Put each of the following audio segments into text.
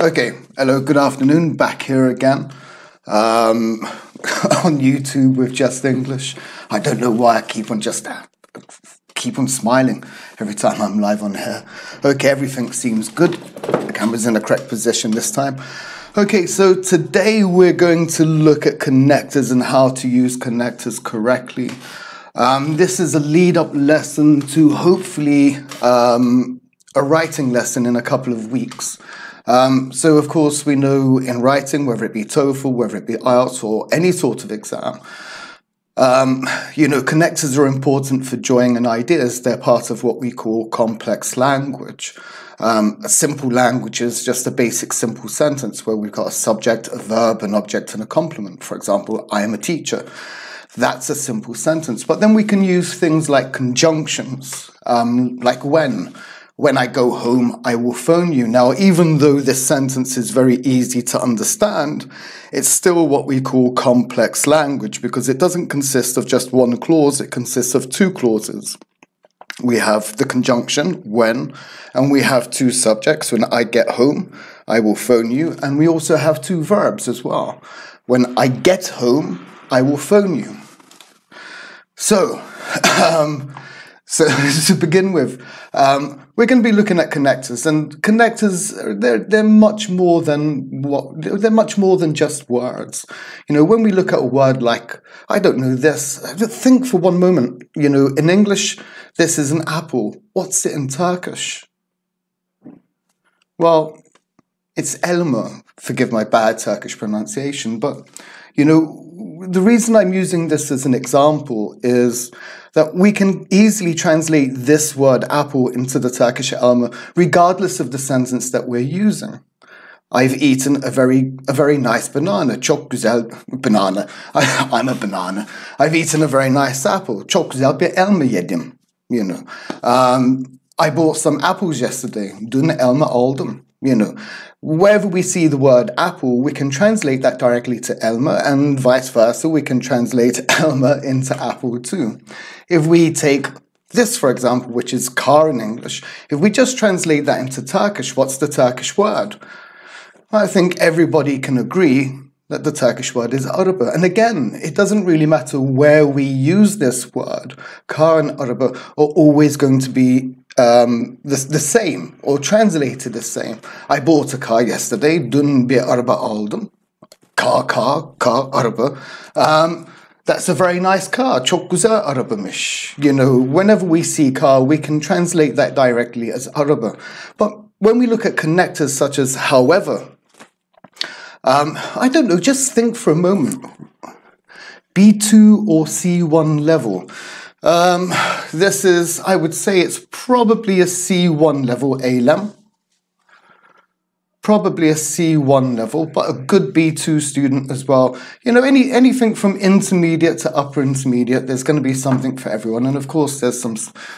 Okay, hello, good afternoon, back here again on YouTube with Justenglish. I don't know why I keep on smiling every time I'm live on here. Okay, everything seems good. The camera's in the correct position this time. Okay, so today we're going to look at connectors and how to use connectors correctly. This is a lead-up lesson to hopefully a writing lesson in a couple of weeks. So of course we know in writing, whether it be TOEFL, whether it be IELTS or any sort of exam, connectors are important for joining ideas. They're part of what we call complex language. A simple language is just a basic simple sentence where we've got a subject, a verb, an object and a complement. For example, I am a teacher. That's a simple sentence. But then we can use things like conjunctions, like when. When I go home, I will phone you. Now, even though this sentence is very easy to understand, it's still what we call complex language because it doesn't consist of just one clause, it consists of two clauses. We have the conjunction, when, and we have two subjects. When I get home, I will phone you. And we also have two verbs as well. When I get home, I will phone you. So to begin with, we're going to be looking at connectors, and connectors they're much more than just words. You know, when we look at a word like, I don't know, this, think for one moment, you know, in English this is an apple. What's it in Turkish? Well, it's elma. Forgive my bad Turkish pronunciation, but you know, the reason I'm using this as an example is that we can easily translate this word apple into the Turkish elma regardless of the sentence that we're using. I've eaten a very nice banana. Çok güzel banana. I'm a banana. I've eaten a very nice apple. Çok güzel bir elma yedim. You know. I bought some apples yesterday. Dün elma aldım. You know, wherever we see the word apple, we can translate that directly to elma, and vice versa, we can translate elma into apple too. If we take this, for example, which is car in English, if we just translate that into Turkish, what's the Turkish word? I think everybody can agree that the Turkish word is araba. And again, it doesn't really matter where we use this word. Car and araba are always going to be the same or translated the same. I bought a car yesterday. Dün bir araba aldım. Car, araba. That's a very nice car. Çok güzel arabamış. You know, whenever we see car, we can translate that directly as araba. But when we look at connectors such as however, I don't know, just think for a moment. B2 or C1 level. This is, I would say it's probably a C1 level eylem. Probably a C1 level, but a good B2 student as well. You know, anything from intermediate to upper intermediate, there's going to be something for everyone. And of course, there's some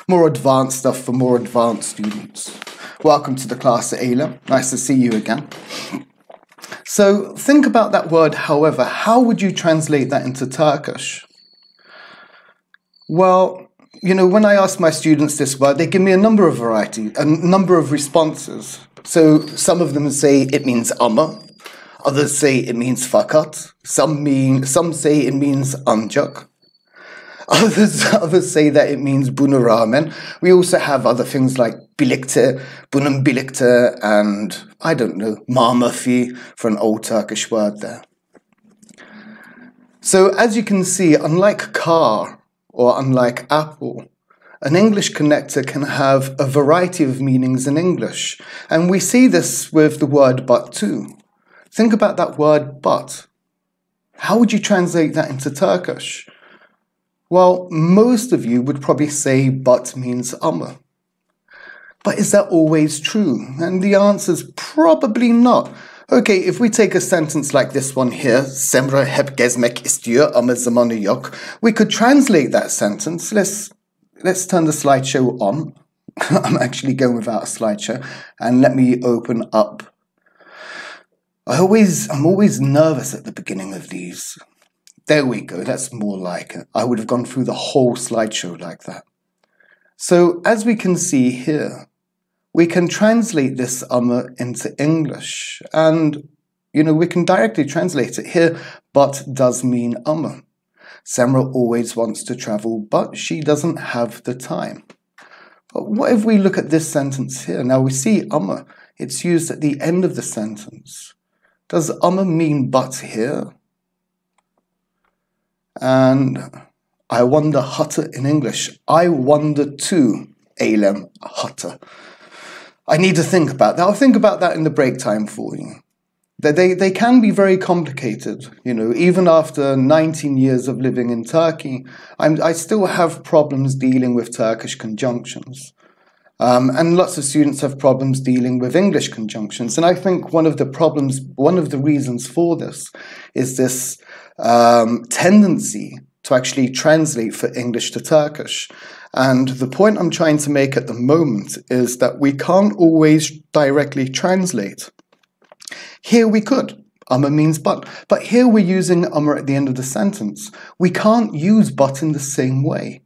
more advanced stuff for more advanced students. Welcome to the class at eylem. Nice to see you again. So think about that word, however. How would you translate that into Turkish? Well, you know, when I ask my students this word, they give me a number of responses. So some of them say it means ama, others say it means fakat, some say it means ancak, others say that it means buna rağmen. We also have other things like birlikte, bunun birlikte, and I don't know, mamafi for an old Turkish word there. So as you can see, unlike car or unlike apple, an English connector can have a variety of meanings in English. And we see this with the word but too. Think about that word but. How would you translate that into Turkish? Well, most of you would probably say but means ama. But is that always true? And the answer is probably not. Okay, if we take a sentence like this one here, Semra hep gezmek istiyor ama zamanı yok, we could translate that sentence. Let's turn the slideshow on. I'm actually going without a slideshow. And let me open up. I'm always nervous at the beginning of these. There we go, that's more like it. I would have gone through the whole slideshow like that. So as we can see here, we can translate this into English. And, we can directly translate it here. But does mean Semra always wants to travel, but she doesn't have the time. But what if we look at this sentence here? Now we see it's used at the end of the sentence. Does mean but here? And I wonder hatta in English. I wonder too, eylem hatta. I need to think about that. I'll think about that in the break time for you. They can be very complicated, even after 19 years of living in Turkey, I still have problems dealing with Turkish conjunctions. And lots of students have problems dealing with English conjunctions. And I think one of the reasons for this is this tendency to actually translate for English to Turkish. And the point I'm trying to make at the moment is that we can't always directly translate. Here we could. Means but. But here we're using at the end of the sentence. We can't use but in the same way.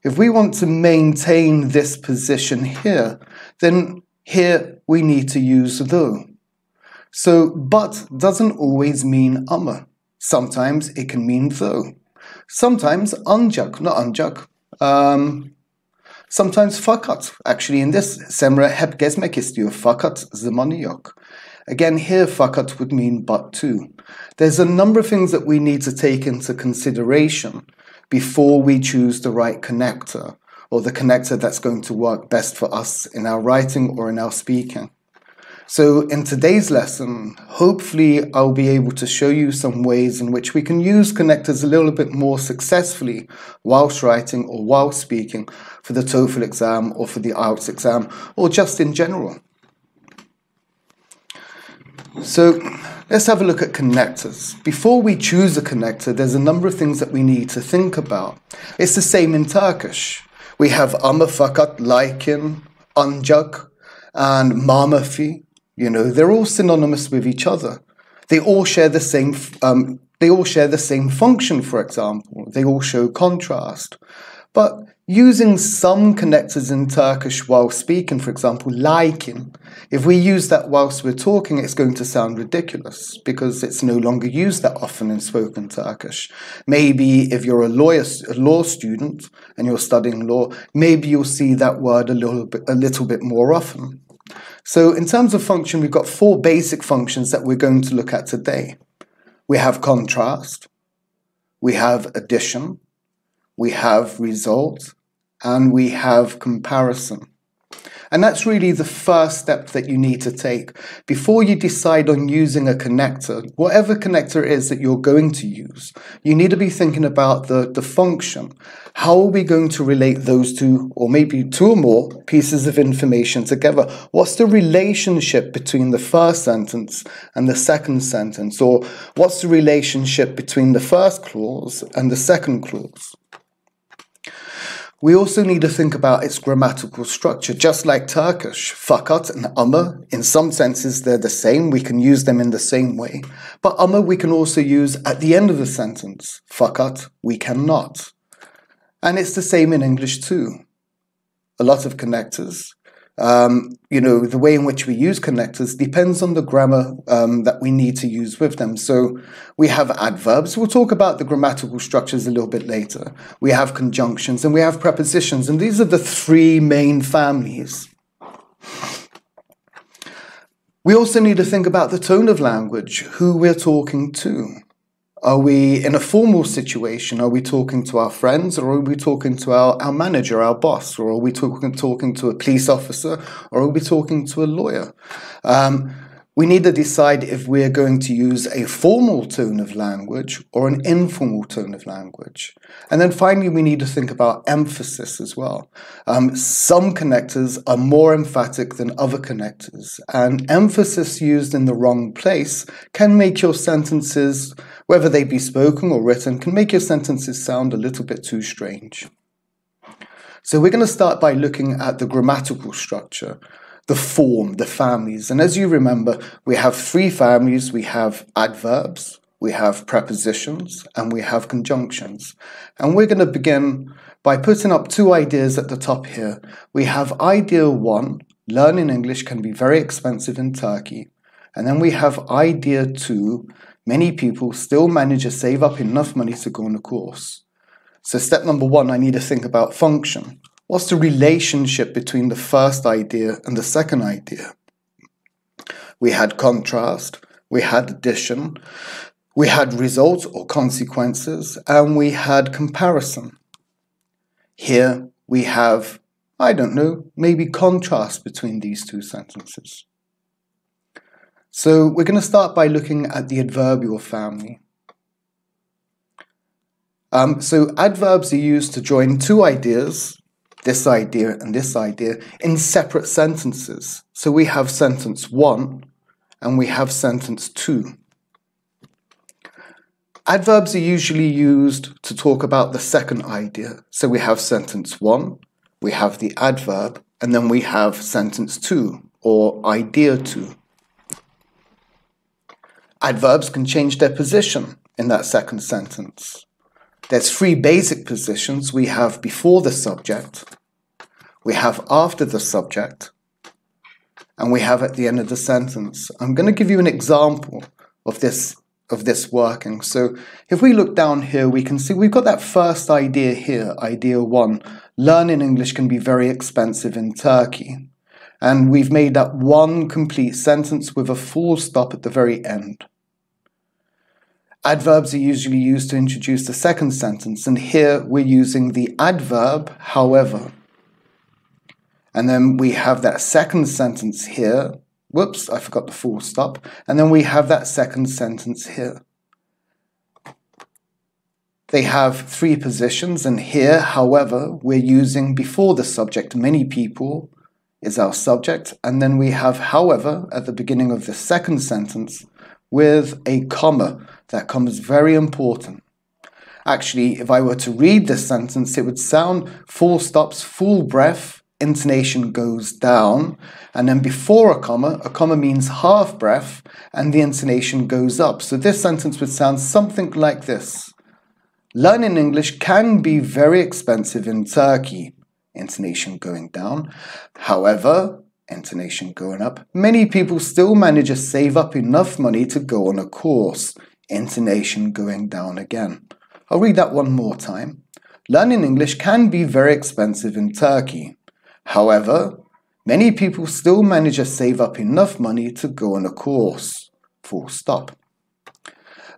If we want to maintain this position here, then here we need to use though. So but doesn't always mean Sometimes it can mean though. Sometimes not sometimes fakat. Actually in this, Semra hep gezmek istiyor fakat zamanı yok. Again, here fakat would mean but too. There's a number of things that we need to take into consideration before we choose the right connector, or the connector that's going to work best for us in our writing or in our speaking. So in today's lesson, hopefully I'll be able to show you some ways in which we can use connectors a little bit more successfully whilst writing or while speaking for the TOEFL exam or for the IELTS exam, or just in general. So let's have a look at connectors. Before we choose a connector, there's a number of things that we need to think about. It's the same in Turkish. We have fakat, lakin, ancak, and mamafi. They're all synonymous with each other. They all share the same. Function. For example, they all show contrast. But using some connectors in Turkish while speaking, for example, lakin, if we use that whilst we're talking, it's going to sound ridiculous because it's no longer used that often in spoken Turkish. Maybe if you're a law student and you're studying law, maybe you'll see that word a little bit more often. So in terms of function, we've got 4 basic functions that we're going to look at today. We have contrast, we have addition, we have result, and we have comparison. And that's really the first step that you need to take before you decide on using a connector. Whatever connector it is that you're going to use, you need to be thinking about the function. How are we going to relate those two, or maybe 2 or more, pieces of information together? What's the relationship between the first sentence and the second sentence? Or what's the relationship between the first clause and the second clause? We also need to think about its grammatical structure. Just like Turkish, fakat and in some senses they're the same. We can use them in the same way. But we can also use at the end of the sentence. Fakat we cannot. And it's the same in English too. A lot of connectors. The way in which we use connectors depends on the grammar that we need to use with them. So we have adverbs. We'll talk about the grammatical structures a little bit later. We have conjunctions and we have prepositions. And these are the 3 main families. We also need to think about the tone of language, who we're talking to. Are we in a formal situation? Are we talking to our friends, or are we talking to our manager, our boss? Or are we talking to a police officer, or are we talking to a lawyer? We need to decide if we're going to use a formal tone of language or an informal tone of language. And then finally, we need to think about emphasis as well. Some connectors are more emphatic than other connectors, and emphasis used in the wrong place can make your sentences, whether they be spoken or written, can make your sentences sound a little bit too strange. So we're going to start by looking at the grammatical structure, the form, the families. And as you remember, we have 3 families. We have adverbs, we have prepositions, and we have conjunctions. And we're going to begin by putting up 2 ideas at the top here. We have idea 1, learning English can be very expensive in Turkey. And then we have idea 2, many people still manage to save up enough money to go on a course. So step number 1, I need to think about function. What's the relationship between the first idea and the second idea? We had contrast, we had addition, we had results or consequences, and we had comparison. Here we have, I don't know, maybe contrast between these two sentences. So we're going to start by looking at the adverbial family. So adverbs are used to join two ideas, this idea and this idea, in separate sentences. So we have sentence 1 and we have sentence 2. Adverbs are usually used to talk about the second idea. So we have sentence 1, we have the adverb, and then we have sentence 2 or idea 2. Adverbs can change their position in that second sentence. There's 3 basic positions. We have before the subject, we have after the subject, and we have at the end of the sentence. I'm going to give you an example of this working. So if we look down here, we can see we've got that first idea here, idea 1. Learning English can be very expensive in Turkey. And we've made that one complete sentence with a full stop at the very end. Adverbs are usually used to introduce the second sentence, and here we're using the adverb, however. And then we have that second sentence here. Whoops, I forgot the full stop. And then we have that second sentence here. They have 3 positions, and here, however, we're using before the subject, many people is our subject, and then we have however at the beginning of the second sentence with a comma. That comma is very important. Actually, if I were to read this sentence, it would sound full stops, full breath, intonation goes down, and then before a comma means half breath, and the intonation goes up. So this sentence would sound something like this. Learning English can be very expensive in Turkey. Intonation going down. However, intonation going up. Many people still manage to save up enough money to go on a course. Intonation going down again. I'll read that one more time. Learning English can be very expensive in Turkey. However, many people still manage to save up enough money to go on a course. Full stop.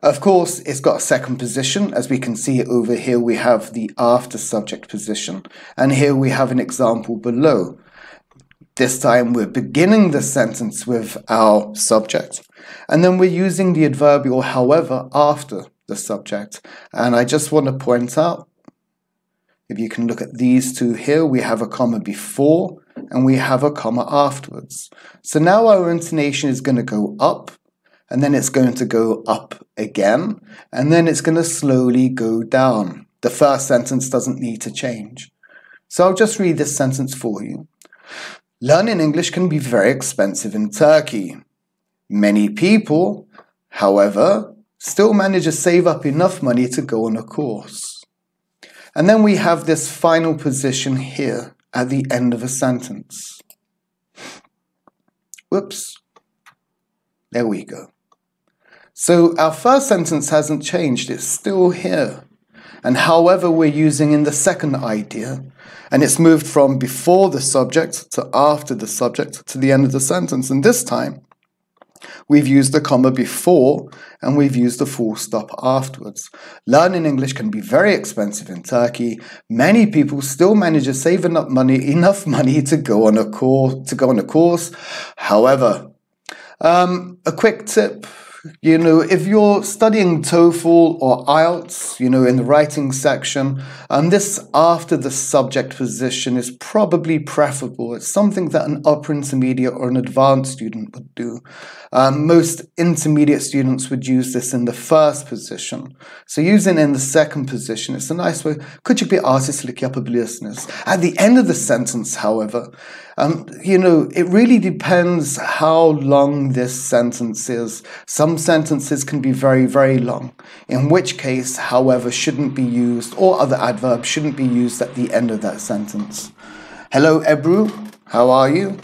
Of course, it's got a second position. As we can see over here, we have the after subject position. And here we have an example below. This time we're beginning the sentence with our subject. And then we're using the adverbial however after the subject. And I just want to point out, if you can look at these two here, we have a comma before and we have a comma afterwards. So now our intonation is going to go up, and then it's going to go up again, and then it's going to slowly go down. The first sentence doesn't need to change. So I'll just read this sentence for you. Learning English can be very expensive in Turkey. Many people, however, still manage to save up enough money to go on a course. And then we have this final position here at the end of a sentence. Whoops. There we go. So our first sentence hasn't changed, it's still here. And however we're using in the second idea, and it's moved from before the subject to after the subject to the end of the sentence. And this time, we've used the comma before and we've used the full stop afterwards. Learning English can be very expensive in Turkey. Many people still manage to save enough money to go on a course. However, a quick tip. If you're studying TOEFL or IELTS, in the writing section, this after the subject position is probably preferable. It's something that an upper intermediate or an advanced student would do. Most intermediate students would use this in the first position. So using it in the second position, it's a nice way. Küçük bir artistlik yapabilirsiniz. At the end of the sentence, however, it really depends how long this sentence is. Some sentences can be very, very long, in which case, however, shouldn't be used, or other adverbs shouldn't be used at the end of that sentence. Hello, Ebru. How are you?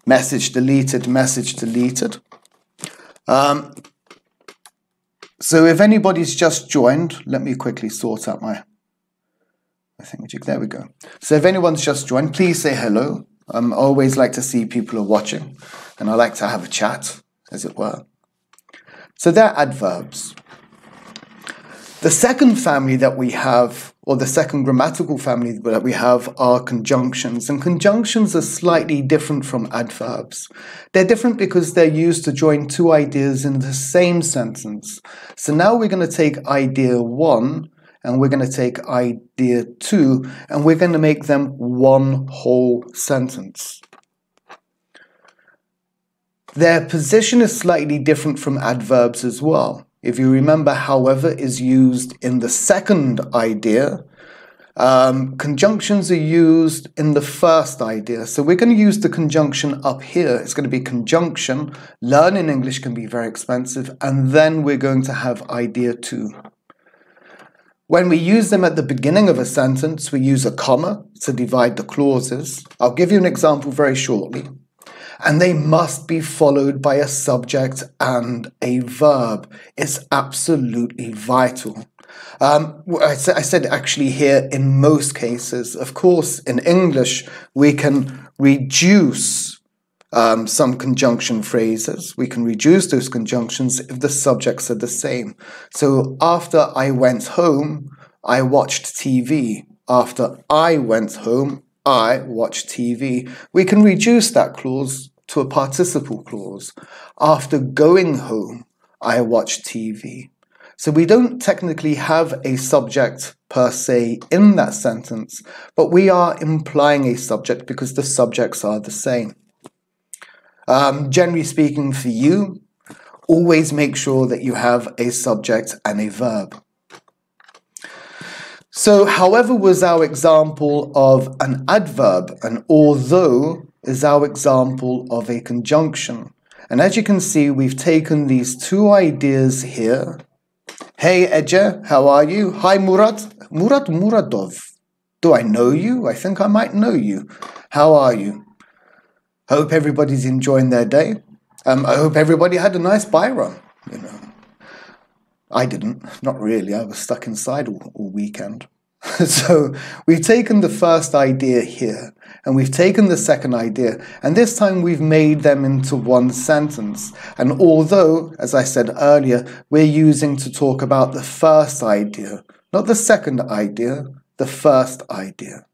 message deleted, message deleted. So if anybody's just joined, let me quickly sort out my thingamajig. There we go. So if anyone's just joined, please say hello. I always like to see people are watching, and I like to have a chat, as it were. So they're adverbs. The second family that we have, or the second grammatical family that we have, are conjunctions. And conjunctions are slightly different from adverbs. They're different because they're used to join two ideas in the same sentence. So now we're going to take idea 1 and we're going to take idea 2 and we're going to make them one whole sentence. Their position is slightly different from adverbs as well. If you remember, however, is used in the second idea. Conjunctions are used in the first idea. So we're going to use the conjunction up here. It's going to be conjunction. Learning English can be very expensive. And then we're going to have idea 2. When we use them at the beginning of a sentence, we use a comma to divide the clauses. I'll give you an example very shortly. And they must be followed by a subject and a verb. It's absolutely vital. I said actually here in most cases. Of course, in English, we can reduce some conjunction phrases. We can reduce those conjunctions if the subjects are the same. So after I went home, I watched TV. After I went home, I watched TV. We can reduce that clause to a participle clause. After going home, I watched TV. So we don't technically have a subject per se in that sentence, but we are implying a subject because the subjects are the same. Generally speaking, for you, always make sure that you have a subject and a verb. So, however was our example of an adverb, and although is our example of a conjunction. And as you can see, we've taken these two ideas here. Hey, Ece, how are you? Hi, Murat. Murat Muradov. Do I know you? I think I might know you. How are you? Hope everybody's enjoying their day. I hope everybody had a nice Bayram, you know. I didn't, not really. I was stuck inside all weekend. So we've taken the first idea here and we've taken the second idea, and this time we've made them into one sentence. And although, as I said earlier, we're using to talk about the first idea, not the second idea, the first idea.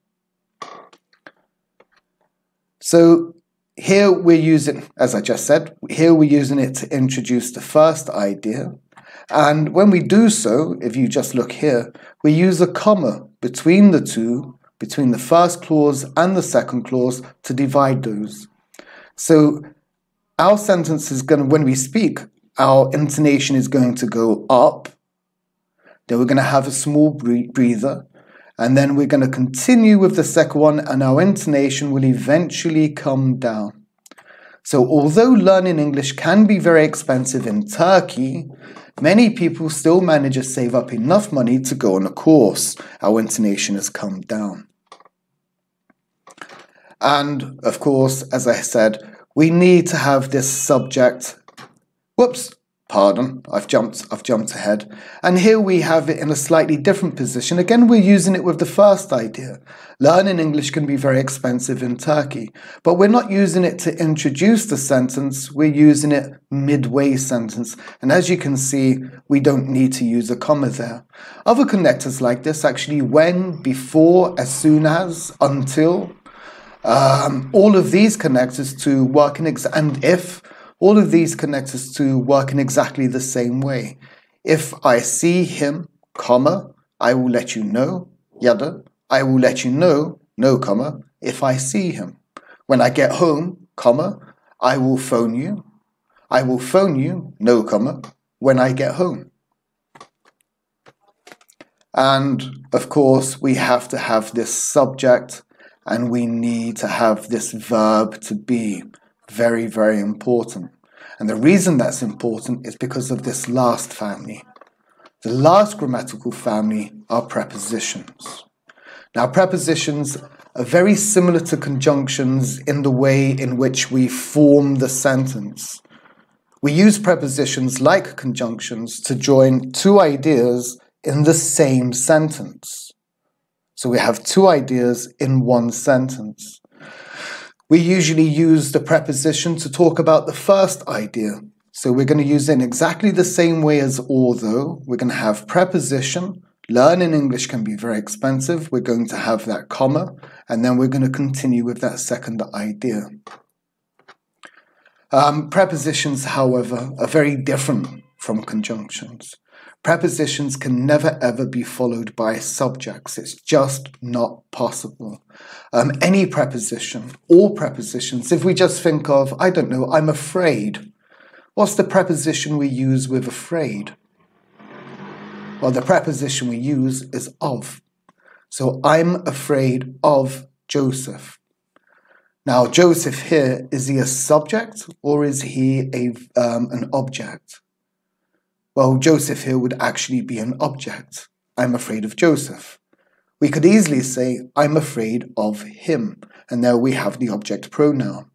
So here we're using, as I just said, here we're using it to introduce the first idea. And when we do so, if you just look here, we use a comma between the two, between the first clause and the second clause, to divide those. So our sentence is going to, when we speak, our intonation is going to go up. Then we're going to have a small breather. And then we're going to continue with the second one, and our intonation will eventually come down. So although learning English can be very expensive in Turkey, many people still manage to save up enough money to go on a course. Our intonation has come down. And of course, as I said, we need to have this subject. Whoops, pardon, I've jumped ahead. And here we have it in a slightly different position. Again, we're using it with the first idea. Learning English can be very expensive in Turkey, but we're not using it to introduce the sentence, we're using it midway sentence. And as you can see, we don't need to use a comma there. Other connectors like this, actually, when, before, as soon as, until, all of these connectors to work in and if, all of these connectors to work in exactly the same way. If I see him, comma, I will let you know, yada, I will let you know, no comma, if I see him. When I get home, comma, I will phone you. I will phone you, no comma, when I get home. And of course, we have to have this subject and we need to have this verb to be. Very, very important. And the reason that's important is because of this last family. The last grammatical family are prepositions. Now, prepositions are very similar to conjunctions in the way in which we form the sentence. We use prepositions like conjunctions to join two ideas in the same sentence. So we have two ideas in one sentence. We usually use the preposition to talk about the first idea. So we're going to use it in exactly the same way as although. We're going to have preposition. Learning English can be very expensive. We're going to have that comma, and then we're going to continue with that second idea. Prepositions, however, are very different from conjunctions. Prepositions can never ever be followed by subjects. It's just not possible. Any preposition, all prepositions, if we just think of, I don't know, I'm afraid. What's the preposition we use with afraid? Well, the preposition we use is of. So I'm afraid of Joseph. Now, Joseph here, is he a subject or is he an object? Well, Joseph here would actually be an object. I'm afraid of Joseph. We could easily say, I'm afraid of him. And there we have the object pronoun.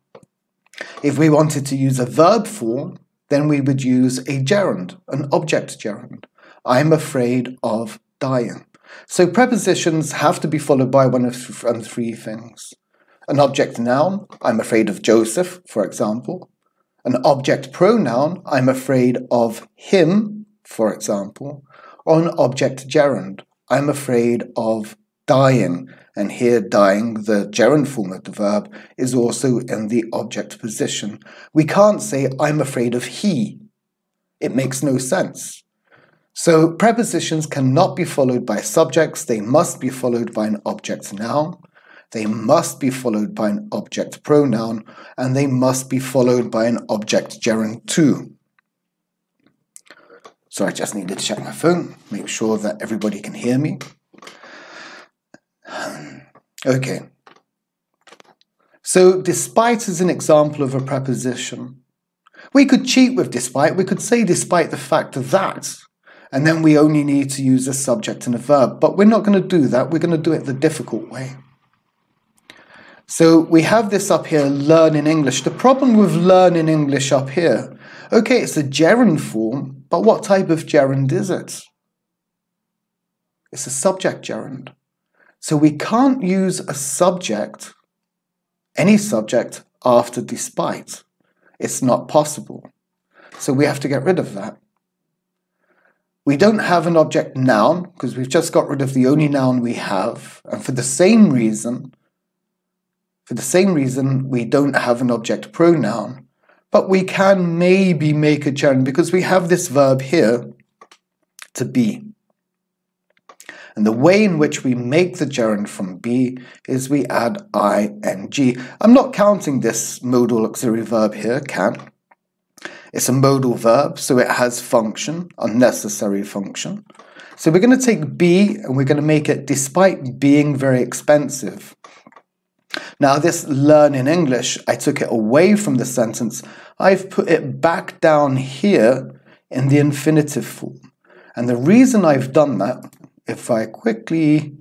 If we wanted to use a verb form, then we would use a gerund, an object gerund. I'm afraid of dying. So prepositions have to be followed by one of three things. An object noun, I'm afraid of Joseph, for example. An object pronoun, I'm afraid of him, for example. Or an object gerund, I'm afraid of dying. And here dying, the gerund form of the verb, is also in the object position. We can't say I'm afraid of he. It makes no sense. So prepositions cannot be followed by subjects. They must be followed by an object noun. They must be followed by an object pronoun, and they must be followed by an object gerund too. So I just needed to check my phone, make sure that everybody can hear me. Okay. So despite is an example of a preposition. We could cheat with despite. We could say despite the fact that, and then we only need to use a subject and a verb. But we're not going to do that. We're going to do it the difficult way. So we have this up here, learning English. The problem with learning English up here, okay, it's a gerund form, but what type of gerund is it? It's a subject gerund. So we can't use a subject, any subject, after despite. It's not possible. So we have to get rid of that. We don't have an object noun because we've just got rid of the only noun we have. And for the same reason, we don't have an object pronoun. But we can maybe make a gerund because we have this verb here, to be. And the way in which we make the gerund from be is we add ing. I'm not counting this modal auxiliary verb here, can. It's a modal verb, so it has function, unnecessary function. So we're going to take be and we're going to make it despite being very expensive. Now this learning English, I took it away from the sentence. I've put it back down here in the infinitive form. And the reason I've done that, if I quickly,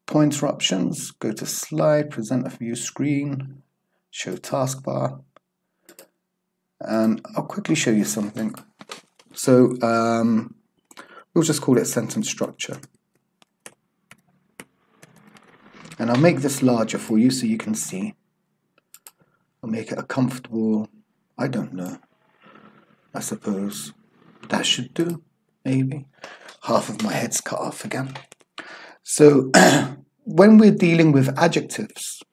pointer options, go to slide, present a view screen, show taskbar, and I'll quickly show you something. So we'll just call it sentence structure. And I'll make this larger for you so you can see. I'll make it a comfortable, I don't know, I suppose that should do, maybe. Half of my head's cut off again. So when we're dealing with adjectives,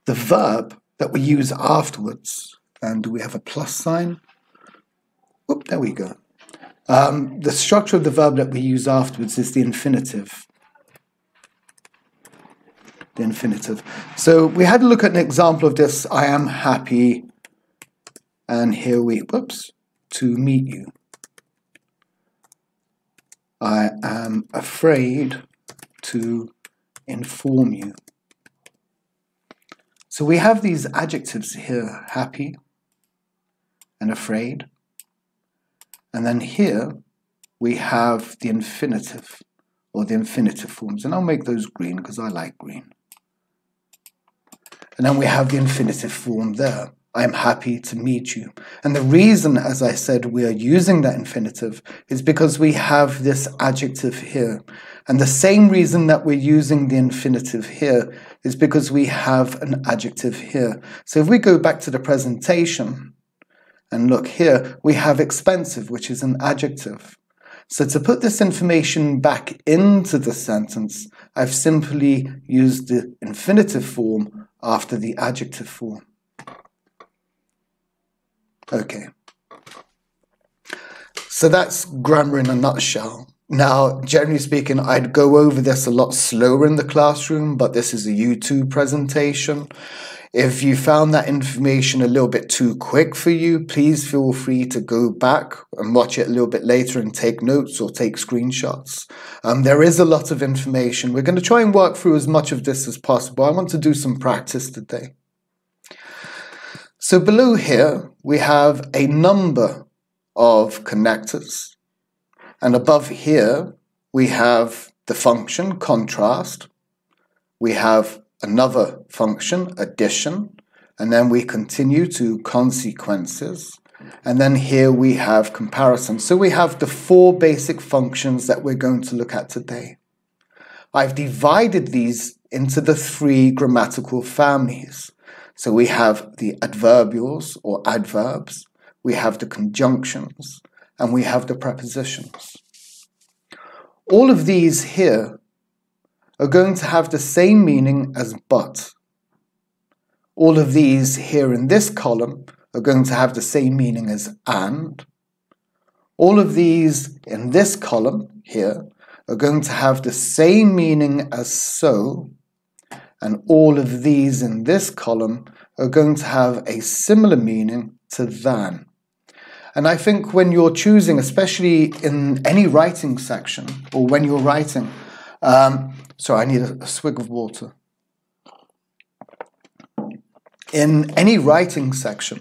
the verb that we use afterwards, and do we have a plus sign? Oop, there we go. The structure of the verb that we use afterwards is the infinitive. The infinitive. So we had a look at an example of this. I am happy, and here we, to meet you. I am afraid to inform you. So we have these adjectives here, happy and afraid. And then here we have the infinitive. or the infinitive forms. And I'll make those green because I like green. And then we have the infinitive form there. I am happy to meet you. And the reason, as I said, we are using that infinitive is because we have this adjective here. And the same reason that we're using the infinitive here is because we have an adjective here. So if we go back to the presentation and look here, we have expensive, which is an adjective. So to put this information back into the sentence, I've simply used the infinitive form after the adjective form. Okay. So that's grammar in a nutshell. Now, generally speaking, I'd go over this a lot slower in the classroom, but this is a YouTube presentation. If you found that information a little bit too quick for you, please feel free to go back and watch it a little bit later and take notes or take screenshots. There is a lot of information. We're going to try and work through as much of this as possible. I want to do some practice today. So below here, we have a number of connectors. And above here, we have the function contrast. We have another function, addition, and then we continue to consequences. And then here we have comparison. So we have the 4 basic functions that we're going to look at today. I've divided these into the 3 grammatical families. So we have the adverbials or adverbs, we have the conjunctions, and we have the prepositions. All of these here are going to have the same meaning as but. All of these here in this column are going to have the same meaning as and. All of these in this column here are going to have the same meaning as so. And all of these in this column are going to have a similar meaning to than. And I think when you're choosing, especially in any writing section, or when you're writing, sorry, I need a swig of water. In any writing section,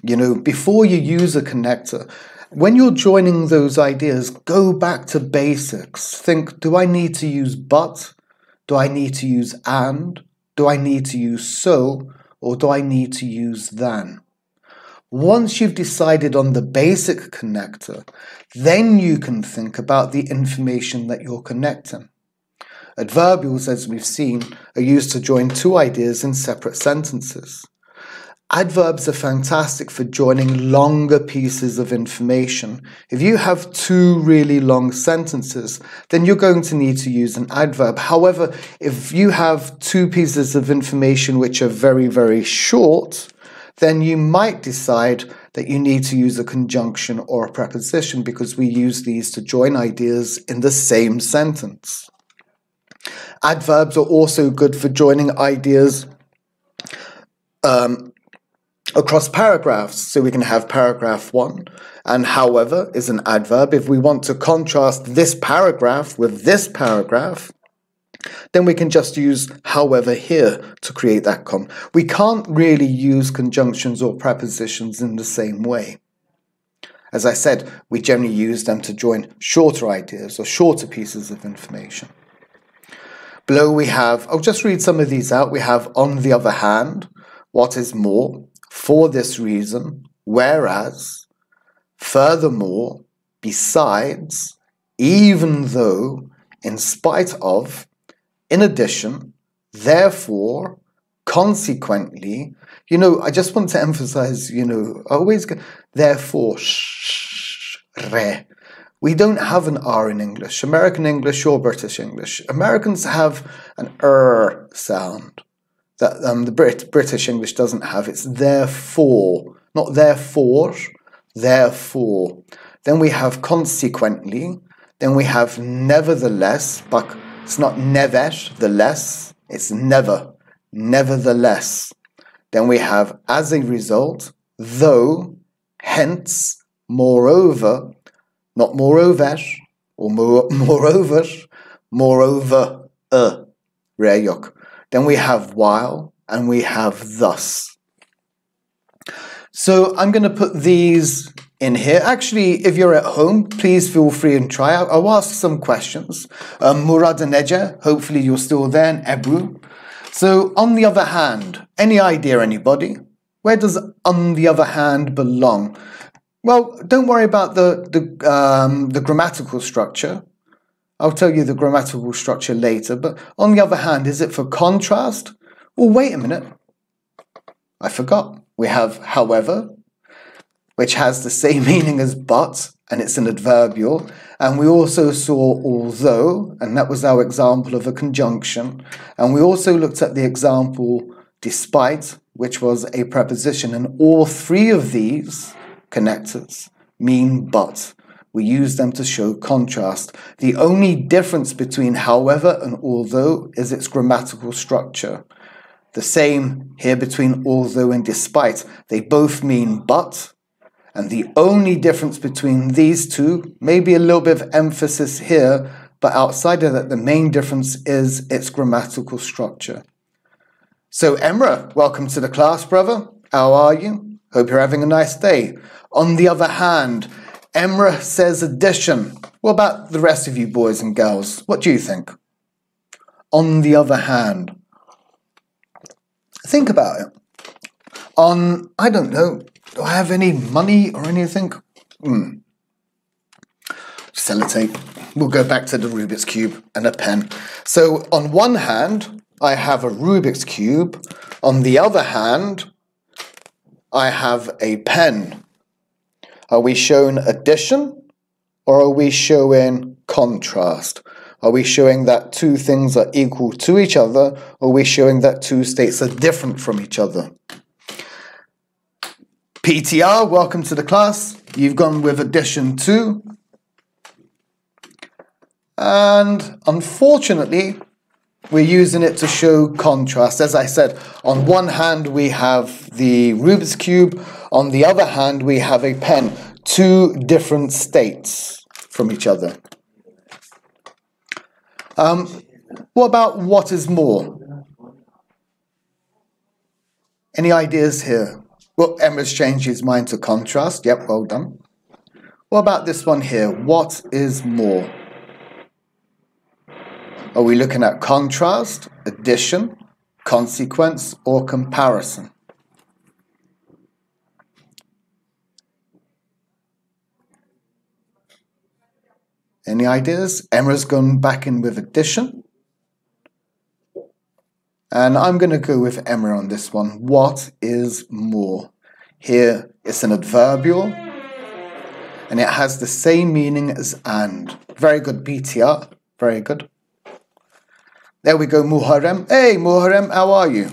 you know, before you use a connector, when you're joining those ideas, go back to basics. Think, do I need to use but? Do I need to use and? Do I need to use so? Or do I need to use than? Once you've decided on the basic connector, then you can think about the information that you're connecting. Adverbials, as we've seen, are used to join 2 ideas in separate sentences. Adverbs are fantastic for joining longer pieces of information. If you have 2 really long sentences, then you're going to need to use an adverb. However, if you have 2 pieces of information which are very, very short, then you might decide that you need to use a conjunction or a preposition because we use these to join ideas in the same sentence. Adverbs are also good for joining ideas across paragraphs. So we can have paragraph 1, and however is an adverb. If we want to contrast this paragraph with this paragraph, then we can just use however here to create that we can't really use conjunctions or prepositions in the same way. As I said, we generally use them to join shorter ideas or shorter pieces of information. Below we have, I'll just read some of these out. We have on the other hand, what is more, for this reason, whereas, furthermore, besides, even though, in spite of, in addition, therefore, consequently. You know, I just want to emphasize, you know, I always get, therefore, re. We don't have an R in English, American English or British English. Americans have an sound that the British English doesn't have. It's therefore, not therefore, therefore. Then we have consequently. Then we have nevertheless, but it's not never, the less, it's never, nevertheless. Then we have as a result, though, hence, moreover, not moreover, or moreover, moreover, re yok. Then we have while, and we have thus. So I'm going to put these in here. Actually, if you're at home, please feel free and try out. I'll ask some questions. Murad and Ece, hopefully you're still there, and Ebru. So, on the other hand, any idea, anybody? Where does on the other hand belong? Well, don't worry about the grammatical structure. I'll tell you the grammatical structure later. But on the other hand, is it for contrast? Well, wait a minute. I forgot. We have however, which has the same meaning as but, and it's an adverbial. And we also saw although, and that was our example of a conjunction. And we also looked at the example despite, which was a preposition. And all three of these connectors mean but. We use them to show contrast. The only difference between however and although is its grammatical structure. The same here between although and despite. They both mean but. And the only difference between these two, maybe a little bit of emphasis here, but outside of that, the main difference is its grammatical structure. So Emre, welcome to the class, brother. How are you? Hope you're having a nice day. On the other hand, Emre says addition. What about the rest of you boys and girls? What do you think? On the other hand. Think about it. I don't know, do I have any money or anything? Sellotape. We'll go back to the Rubik's Cube and a pen. So on one hand, I have a Rubik's Cube. On the other hand, I have a pen. Are we showing addition or are we showing contrast? Are we showing that two things are equal to each other or are we showing that two states are different from each other? PTR, welcome to the class. You've gone with addition too. And unfortunately, we're using it to show contrast. As I said, on one hand we have the Rubik's Cube, on the other hand we have a pen. Two different states from each other. What about what is more? Any ideas here? Well, Emma's changed his mind to contrast. Yep, well done. What about this one here? What is more? Are we looking at contrast, addition, consequence, or comparison? Any ideas? Emma's gone back in with addition. And I'm going to go with Emma on this one. What is more? Here it's an adverbial. And it has the same meaning as and. Very good, BTR. Very good. There we go, Muharrem. Hey, Muharrem, how are you?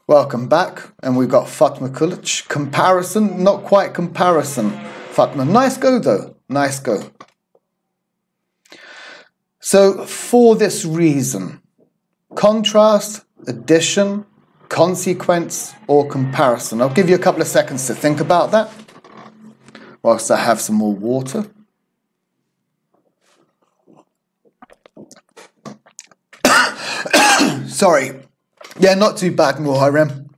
Welcome back. And we've got Fatma Kulic. Comparison, not quite comparison. Fatma, nice go though. Nice go. So, for this reason, contrast, addition, consequence, or comparison. I'll give you a couple of seconds to think about that whilst I have some more water. Sorry. Yeah, not too bad, Muharrem.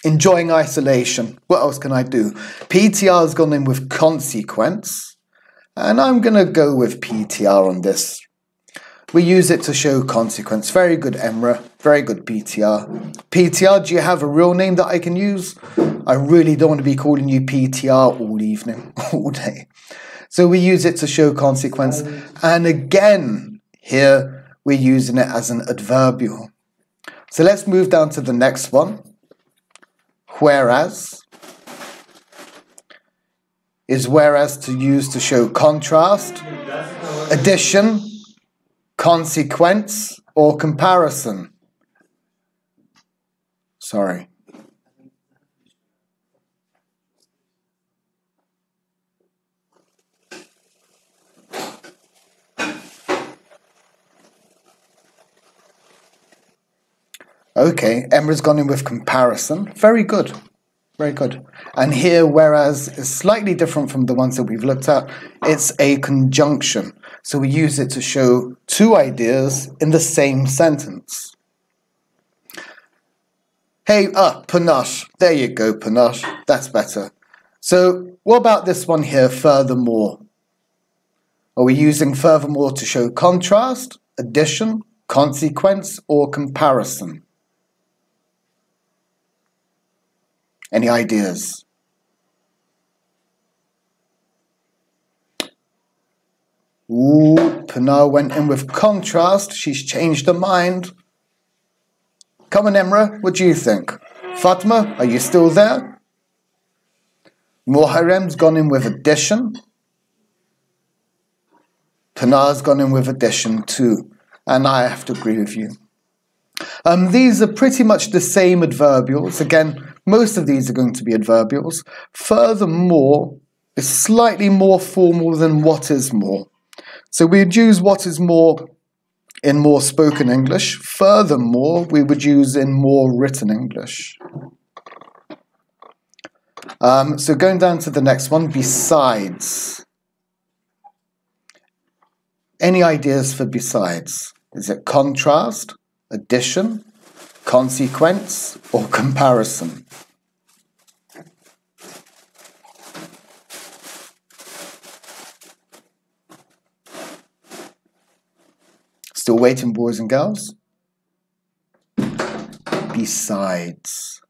Enjoying isolation. What else can I do? PTR has gone in with consequence, and I'm going to go with PTR on this. We use it to show consequence. Very good, Emra. Very good, PTR. PTR, do you have a real name that I can use? I really don't want to be calling you PTR all evening, all day. So we use it to show consequence. And again, here we're using it as an adverbial. So let's move down to the next one. Whereas is whereas to use to show contrast, addition, consequence, or comparison. Sorry. Okay, Emma's gone in with comparison. Very good. Very good. And here, whereas is slightly different from the ones that we've looked at, it's a conjunction. So we use it to show two ideas in the same sentence. Hey, Panache. There you go, Panache. That's better. So what about this one here, furthermore? Are we using furthermore to show contrast, addition, consequence, or comparison? Any ideas? Ooh, Pinar went in with contrast. She's changed her mind. Come on, Emra, what do you think? Fatma, are you still there? Muharrem's gone in with addition. Pinar's gone in with addition too. And I have to agree with you. These are pretty much the same adverbials. Again, most of these are going to be adverbials. Furthermore is slightly more formal than what is more. So we'd use what is more in more spoken English. Furthermore, we would use in more written English. So going down to the next one, besides. Any ideas for besides? Is it contrast, addition, consequence, or comparison? Still waiting, boys and girls? Besides.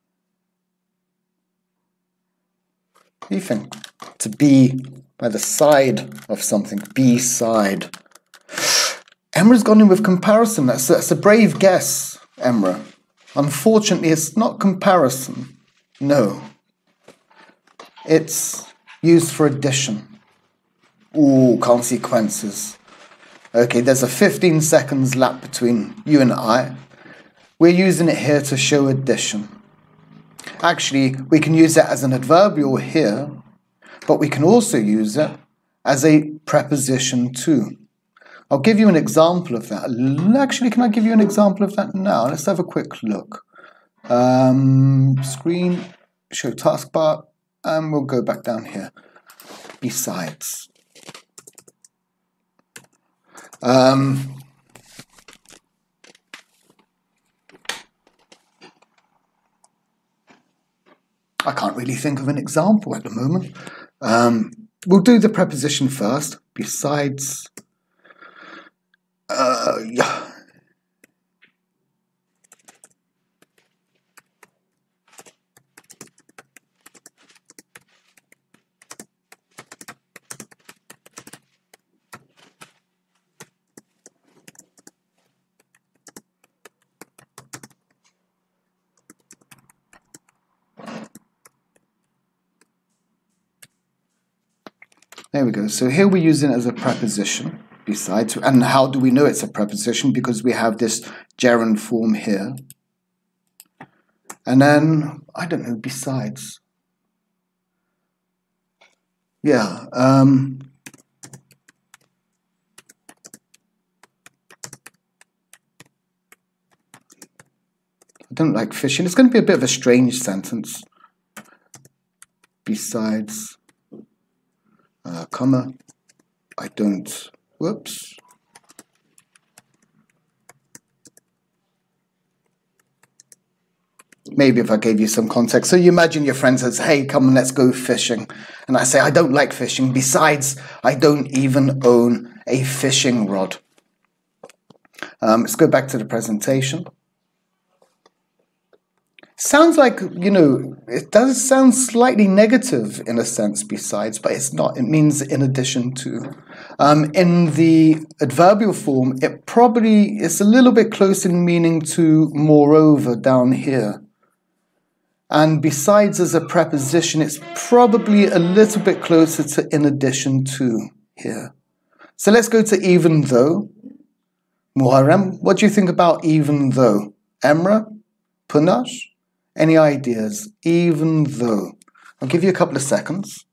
What do you think? To be by the side of something. Beside. Emra's gone in with comparison. That's a brave guess, Emra. Unfortunately, it's not comparison. No. It's used for addition. Ooh, consequences. Okay, there's a 15 seconds lap between you and I. We're using it here to show addition. Actually, we can use it as an adverbial here, but we can also use it as a preposition too. I'll give you an example of that. Actually, can I give you an example of that now? Let's have a quick look. Screen, show taskbar, and we'll go back down here. Besides. I can't really think of an example at the moment. We'll do the preposition first. Besides. Yeah. There we go. So here we're using it as a preposition. Besides, and how do we know it's a preposition? Because we have this gerund form here. And then, I don't know, besides. Yeah. I don't like fishing. It's going to be a bit of a strange sentence. Besides, comma, I don't. Whoops. Maybe if I gave you some context. So you imagine your friend says, hey, come on, let's go fishing. And I say, I don't like fishing. Besides, I don't even own a fishing rod. Let's go back to the presentation. Sounds like, you know, it does sound slightly negative in a sense, besides, but it's not. It means in addition to. In the adverbial form, it probably is a little bit close in meaning to moreover down here. And besides as a preposition, it's probably a little bit closer to in addition to here. So let's go to even though. Muharrem, what do you think about even though? Emra? Punash? Any ideas? Even though. I'll give you a couple of seconds.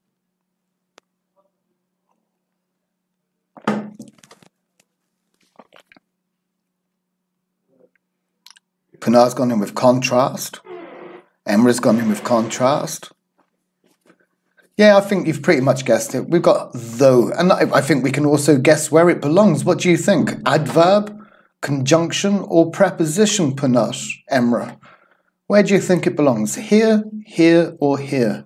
Punar's gone in with contrast. Emra's gone in with contrast. Yeah, I think you've pretty much guessed it. We've got though. And I think we can also guess where it belongs. What do you think? Adverb, conjunction, or preposition, Punash, Emra? Where do you think it belongs? Here, here, or here?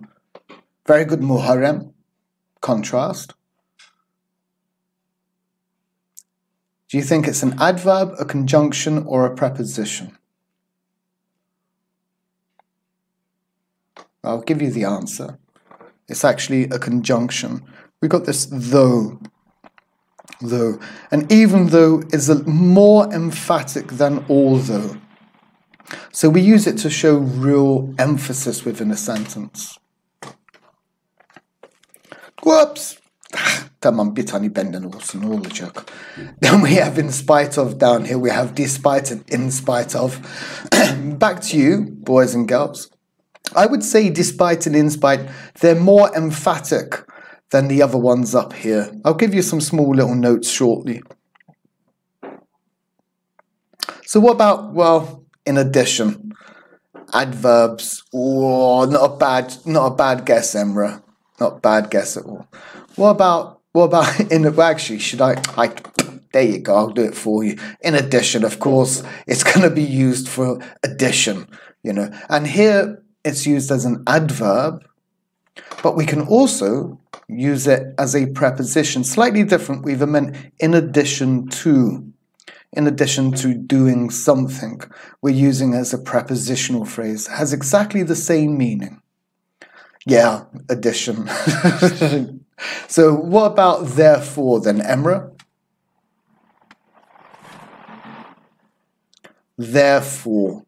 Very good, Muharrem. Contrast. Do you think it's an adverb, a conjunction, or a preposition? I'll give you the answer. It's actually a conjunction. We got this though. Though. And even though is more emphatic than although. So we use it to show real emphasis within a sentence. Whoops! Tamam, bir tane benden olsun, ne olacak? Then we have in spite of down here. We have despite and in spite of. Back to you, boys and girls. I would say despite and in spite, they're more emphatic than the other ones up here. I'll give you some small little notes shortly. So what about, well, in addition, adverbs? Oh, not a bad guess, Emra. Not a bad guess at all. What about in the, actually, there you go, I'll do it for you. In addition, of course, it's going to be used for addition, you know. And here it's used as an adverb, but we can also use it as a preposition. Slightly different, we've meant in addition to. In addition to doing something, we're using it as a prepositional phrase. It has exactly the same meaning. Yeah, addition. So what about therefore then, Emra? Therefore.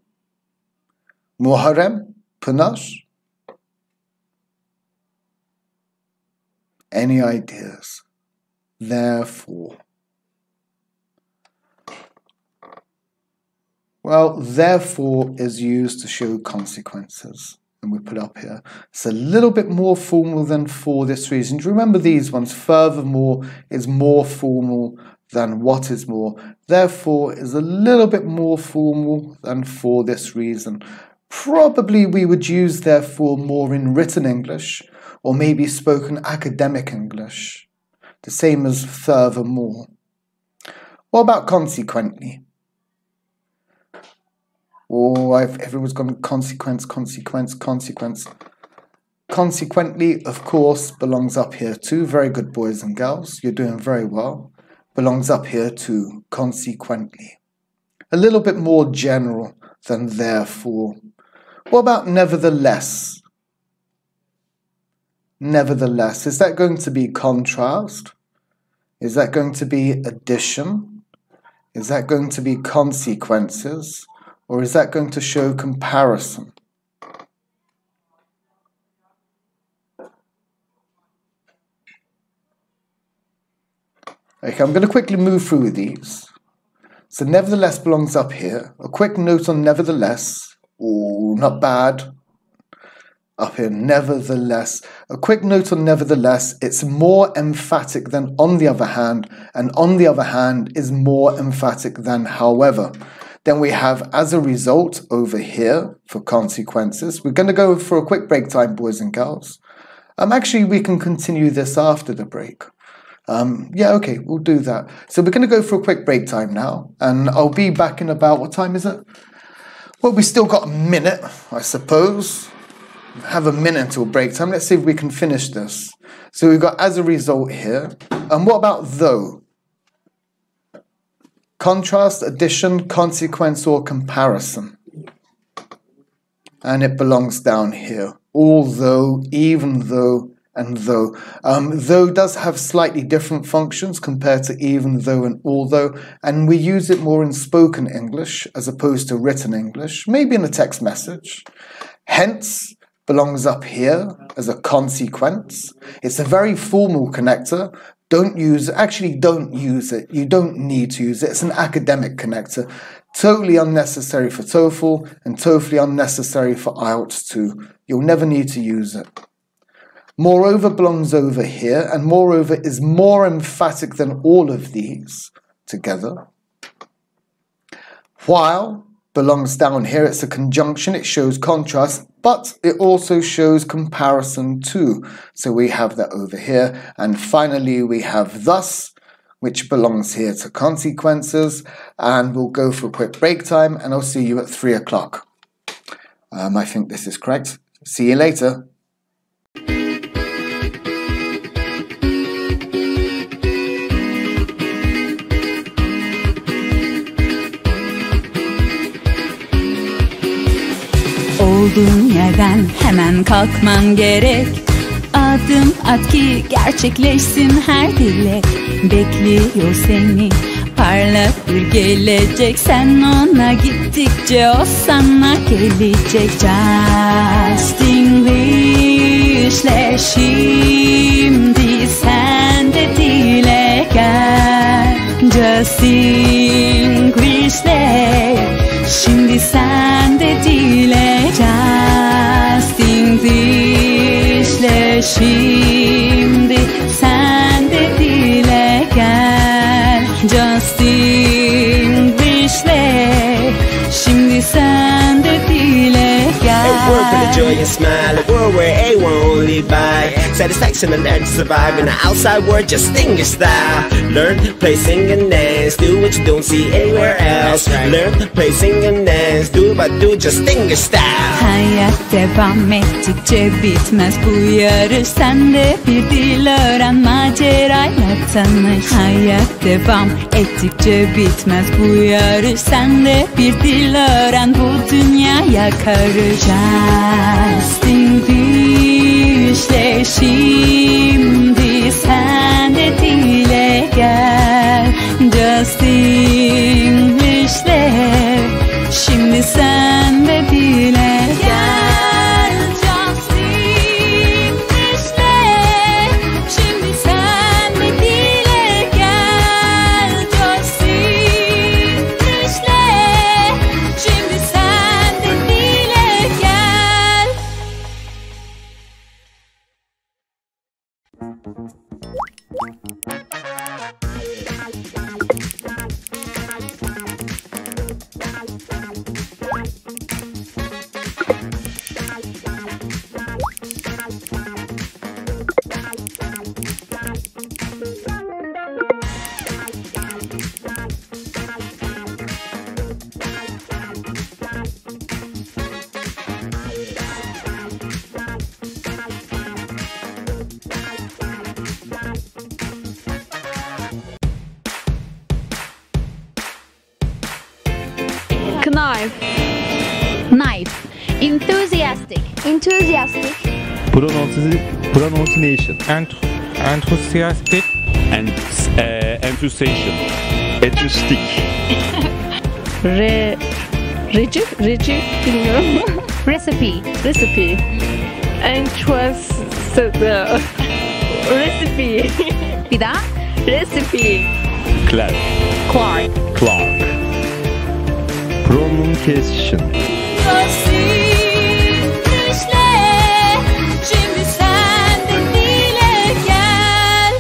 Muharrem, Pınar? Any ideas? Therefore. Well, therefore is used to show consequences. And we put up here. It's a little bit more formal than for this reason. Do you remember these ones? Furthermore is more formal than what is more. Therefore is a little bit more formal than for this reason. Probably we would use therefore more in written English or maybe spoken academic English. The same as furthermore. What about consequently? Oh, everyone's gone consequence. Consequently, of course, belongs up here too. Very good, boys and girls. You're doing very well. Belongs up here too, consequently. A little bit more general than therefore. What about nevertheless? Nevertheless, is that going to be contrast? Is that going to be addition? Is that going to be consequences? Or is that going to show comparison? Okay, I'm going to quickly move through these. So nevertheless belongs up here. A quick note on nevertheless. Oh, not bad. Up here, nevertheless. A quick note on nevertheless. It's more emphatic than on the other hand. And on the other hand is more emphatic than however. Then we have as a result over here for consequences. We're going to go for a quick break time, boys and girls. Actually, we can continue this after the break. Yeah, okay, we'll do that. So we're going to go for a quick break time now. And I'll be back in about, what time is it? Well, we still got a minute, I suppose. Have a minute until break time. Let's see if we can finish this. So we've got as a result here. And what about though? Contrast, addition, consequence, or comparison. And it belongs down here. Although, even though, and though. Though does have slightly different functions compared to even though and although. And we use it more in spoken English as opposed to written English. Maybe in a text message. Hence belongs up here as a consequence. It's a very formal connector. Don't use it. Actually, don't use it. You don't need to use it. It's an academic connector. Totally unnecessary for TOEFL and totally unnecessary for IELTS too. You'll never need to use it. Moreover belongs over here, and moreover is more emphatic than all of these together. While belongs down here. It's a conjunction. It shows contrast, but it also shows comparison too. So we have that over here. And finally, we have thus, which belongs here to consequences. And we'll go for a quick break time, and I'll see you at 3 o'clock. I think this is correct. See you later. olduğun yerden hemen kalkman gerek. Adım at ki gerçekleşsin her dilek. Bekliyor seni parlak bir gelecek. Sen ona gittikçe o sana gelecek. Justinglishle şimdi sen de dile gel. Justinglishle şimdi sen de dile gel. Justinglishle şimdi sen de dile gel. Justinglishle şimdi sen de dile gel. A world full of joy and smile, a world where everyone will live by satisfaction and learn to survive in the outside world. Justinglish style. Learn, play, sing and dance. Do what you don't see anywhere else. Learn, play, sing and dance. Do what do Justinglish style. Hayat devam ettikçe bitmez bu yarış. Sen de bir dil öğren, macerayla tanış. Hayat devam ettikçe bitmez bu yarış. Sen de bir dil öğren, bu dünyaya karış. Justinglish'le şimdi sen de dile gel. Justinglish'le şimdi sen de dile gel. Justinglish'le şimdi sen de dile gel. Justinglish'le şimdi sen de dile gel. Knife. Knife. Enthusiastic. Enthusiastic. Pronunciation. Enthusiastic. And enthusiasm. Enthusiastic. Reci bilmiyorum. Recipe. Recipe. Recipe. Bir daha. Recipe. Clark. Clark. Pronunciation. Justinglish'le şimdi sen de dile gel.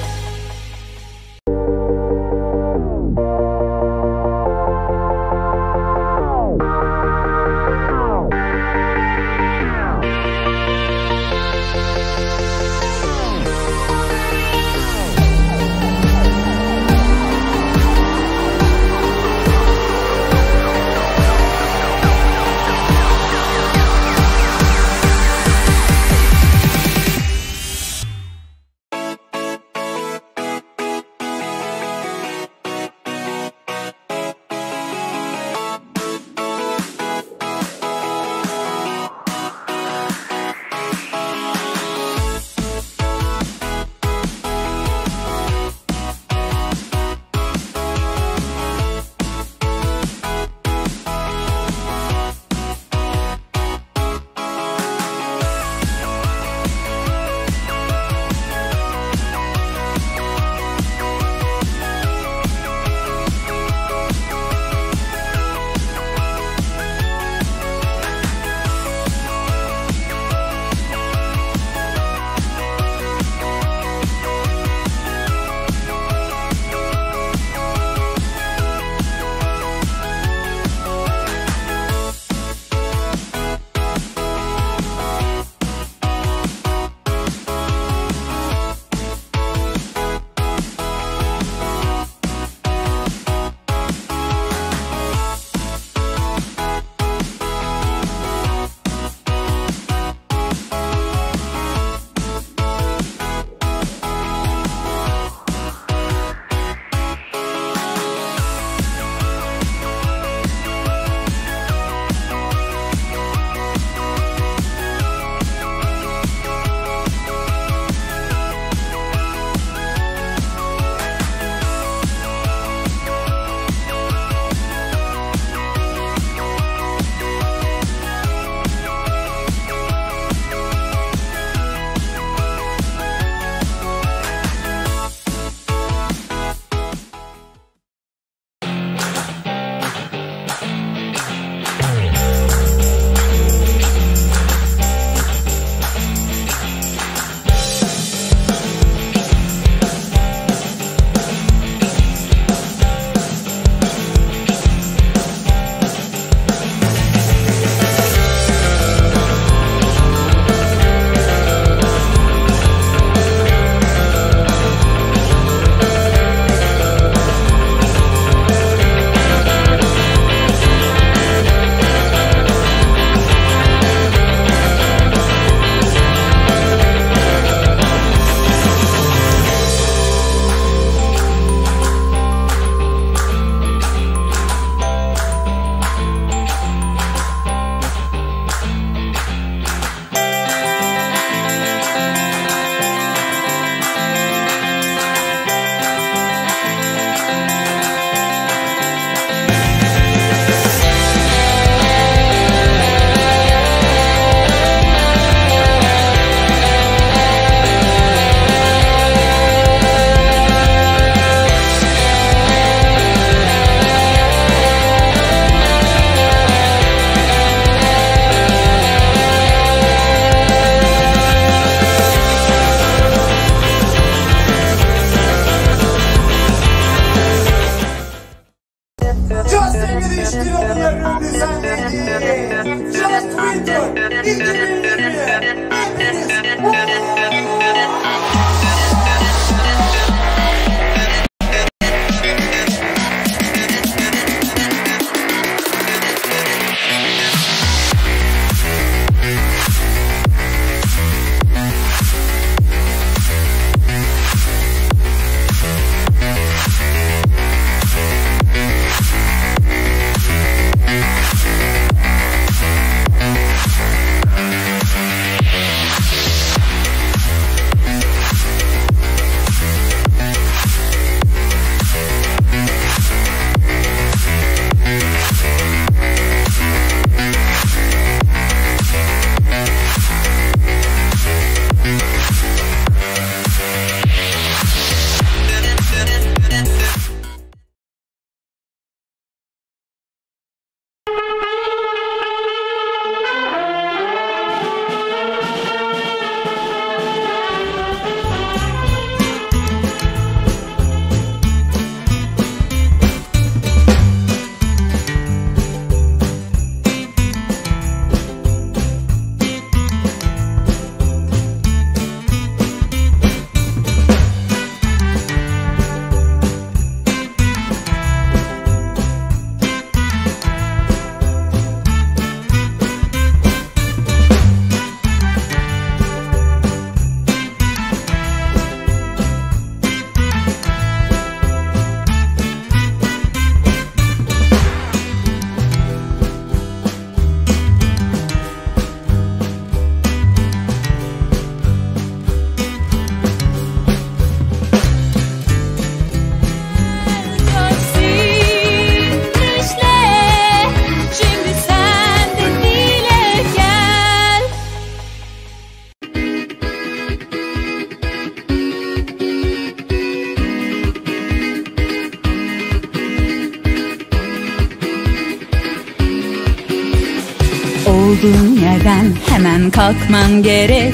olduğun yerden hemen kalkman gerek.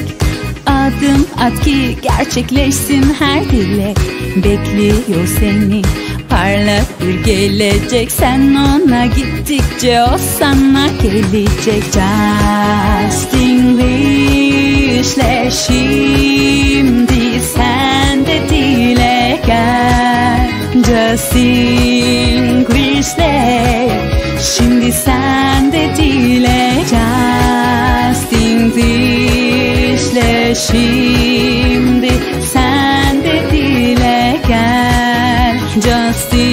Adım at ki gerçekleşsin her dilek. Bekliyor seni parlak bir gelecek. Sen ona gittikçe o sana gelecek. Justenglish'le şimdi sen de dile gel. Justenglish'le şimdi sen de dile gel. Justenglish'le şimdi sen de dile gel. Justenglish'le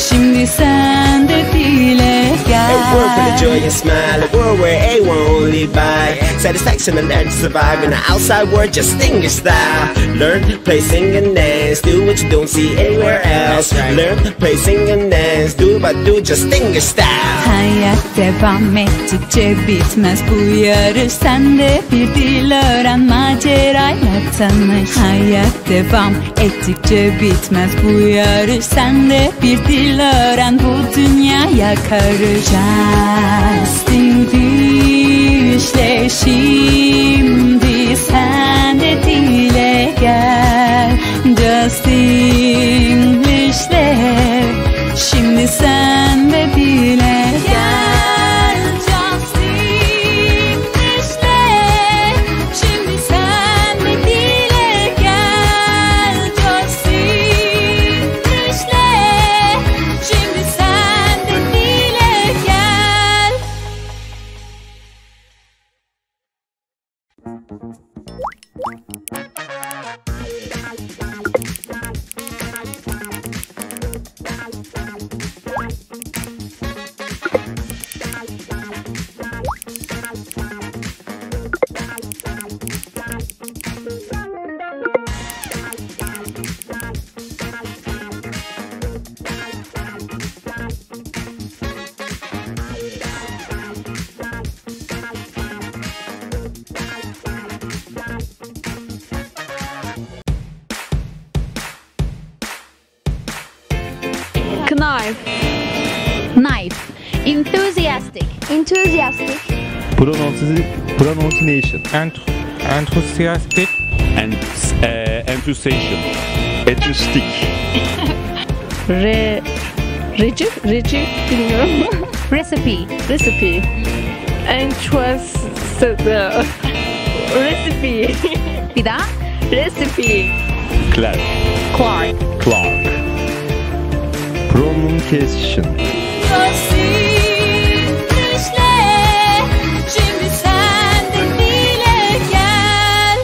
şimdi sen de dile gel. A world with a joy and smile, a world where everyone won't lead by satisfaction and learn to survive in the outside world. Justenglish style. Learn, play, sing and dance. Do what you don't see anywhere else. Learn, play, sing and dance. Do but do Justenglish style. Hayat devam ettikçe bitmez bu yarış. Sen de bir dil öğren, macerayla tanış. Hayat devam ettikçe bitmez bu yarış. Sen de bir dil öğren, bu dünyaya karış. Justenglish'le şimdi sen de dile gel. Justenglish'le şimdi sen de dile gel. Justenglish'le şimdi sen de dile gel. Justenglish'le şimdi sen de dile gel. Knife. Knife. Enthusiastic. Enthusiastic. Pronunciation. Enthusiastic. And enthusiasm. Etrustic. Reci bilmiyorum. Recipe. Recipe. Recipe. Bir daha. Recipe. Clark. Clark. Pronunciation. Justenglish'le şimdi sen de dile gel.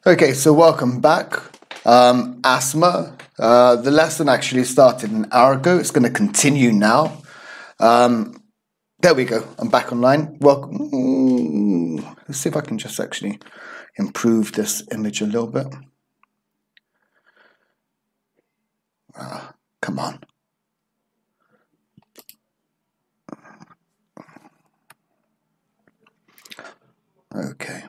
Okay, so welcome back. Asma, the lesson actually started an hour ago. It's going to continue now. There we go. I'm back online. Welcome. Ooh, let's see if I can just actually improve this image a little bit. Come on. Okay.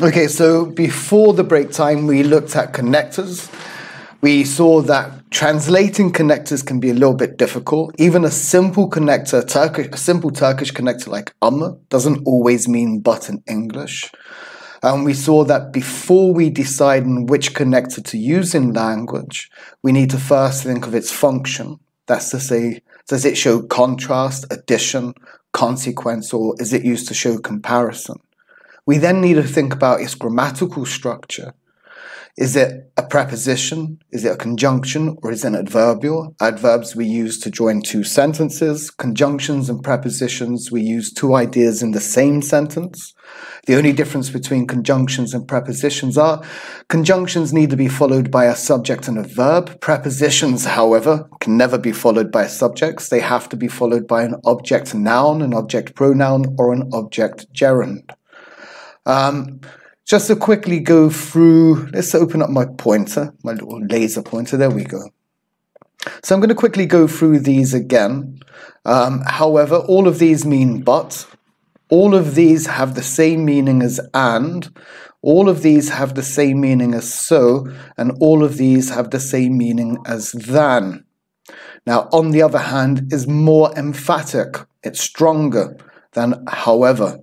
Okay, so before the break time, we looked at connectors. We saw that translating connectors can be a little bit difficult. Even a simple connector, a simple Turkish connector like doesn't always mean but in English. And we saw that before we decide on which connector to use in language, we need to first think of its function. That's to say, does it show contrast, addition, consequence, or is it used to show comparison? We then need to think about its grammatical structure. Is it a preposition? Is it a conjunction? Or is it an adverbial? Adverbs we use to join two sentences. Conjunctions and prepositions we use two ideas in the same sentence. The only difference between conjunctions and prepositions are conjunctions need to be followed by a subject and a verb. Prepositions, however, can never be followed by subjects. They have to be followed by an object noun, an object pronoun, or an object gerund. Just to quickly go through, let's open up my pointer, my little laser pointer, there we go. So I'm going to quickly go through these again. However, all of these mean but. All of these have the same meaning as and. All of these have the same meaning as so. And all of these have the same meaning as than. Now, on the other hand, is more emphatic. It's stronger than however.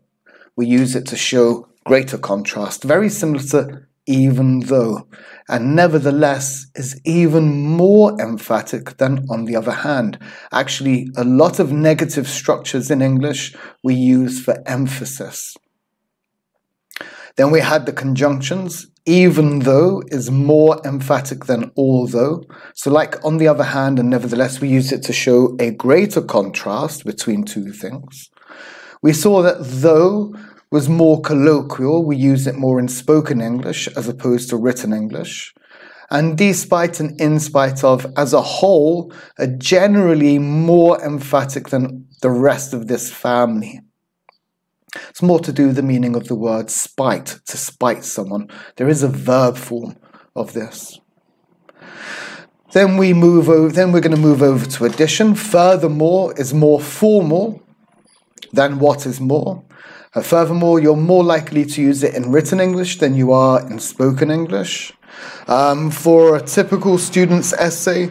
We use it to show greater contrast, very similar to even though, and nevertheless is even more emphatic than on the other hand. Actually, a lot of negative structures in English we use for emphasis. Then we had the conjunctions. Even though is more emphatic than although. So like on the other hand and nevertheless, we use it to show a greater contrast between two things. We saw that though was more colloquial. We use it more in spoken English as opposed to written English. And despite and in spite of, as a whole, are generally more emphatic than the rest of this family. It's more to do with the meaning of the word spite, to spite someone. There is a verb form of this. Then we're going to move over to addition. Furthermore is more formal than what is more. Furthermore, you're more likely to use it in written English than you are in spoken English. For a typical student's essay,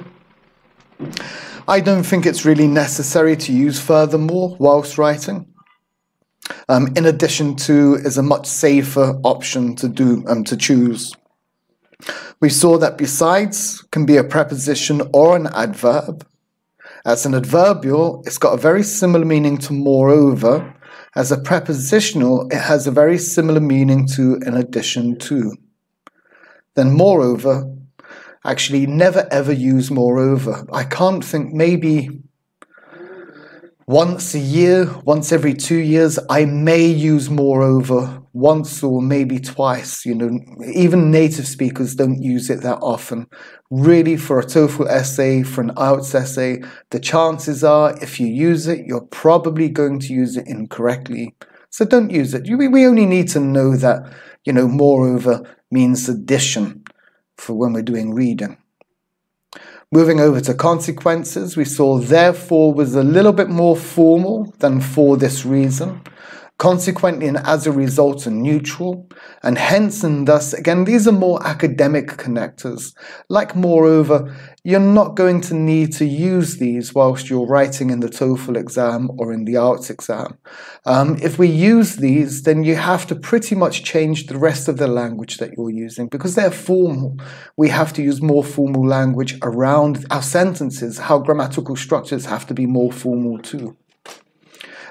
I don't think it's really necessary to use furthermore whilst writing. In addition to is a much safer option to choose. We saw that besides can be a preposition or an adverb. As an adverbial, it's got a very similar meaning to moreover. As a prepositional, it has a very similar meaning to in addition to. Then moreover, actually never ever use moreover. I can't think, maybe once a year, once every 2 years, I may use moreover once or maybe twice. You know, even native speakers don't use it that often. Really, for a TOEFL essay, for an IELTS essay, the chances are if you use it, you're probably going to use it incorrectly. So don't use it. We only need to know that, you know, moreover means addition for when we're doing reading. Moving over to consequences, we saw therefore was a little bit more formal than for this reason. Consequently and as a result are neutral, and hence and thus, again, these are more academic connectors. Like moreover, you're not going to need to use these whilst you're writing in the TOEFL exam or in the IELTS exam. If we use these, then you have to pretty much change the rest of the language that you're using because they're formal. We have to use more formal language around our sentences. How grammatical structures have to be more formal too.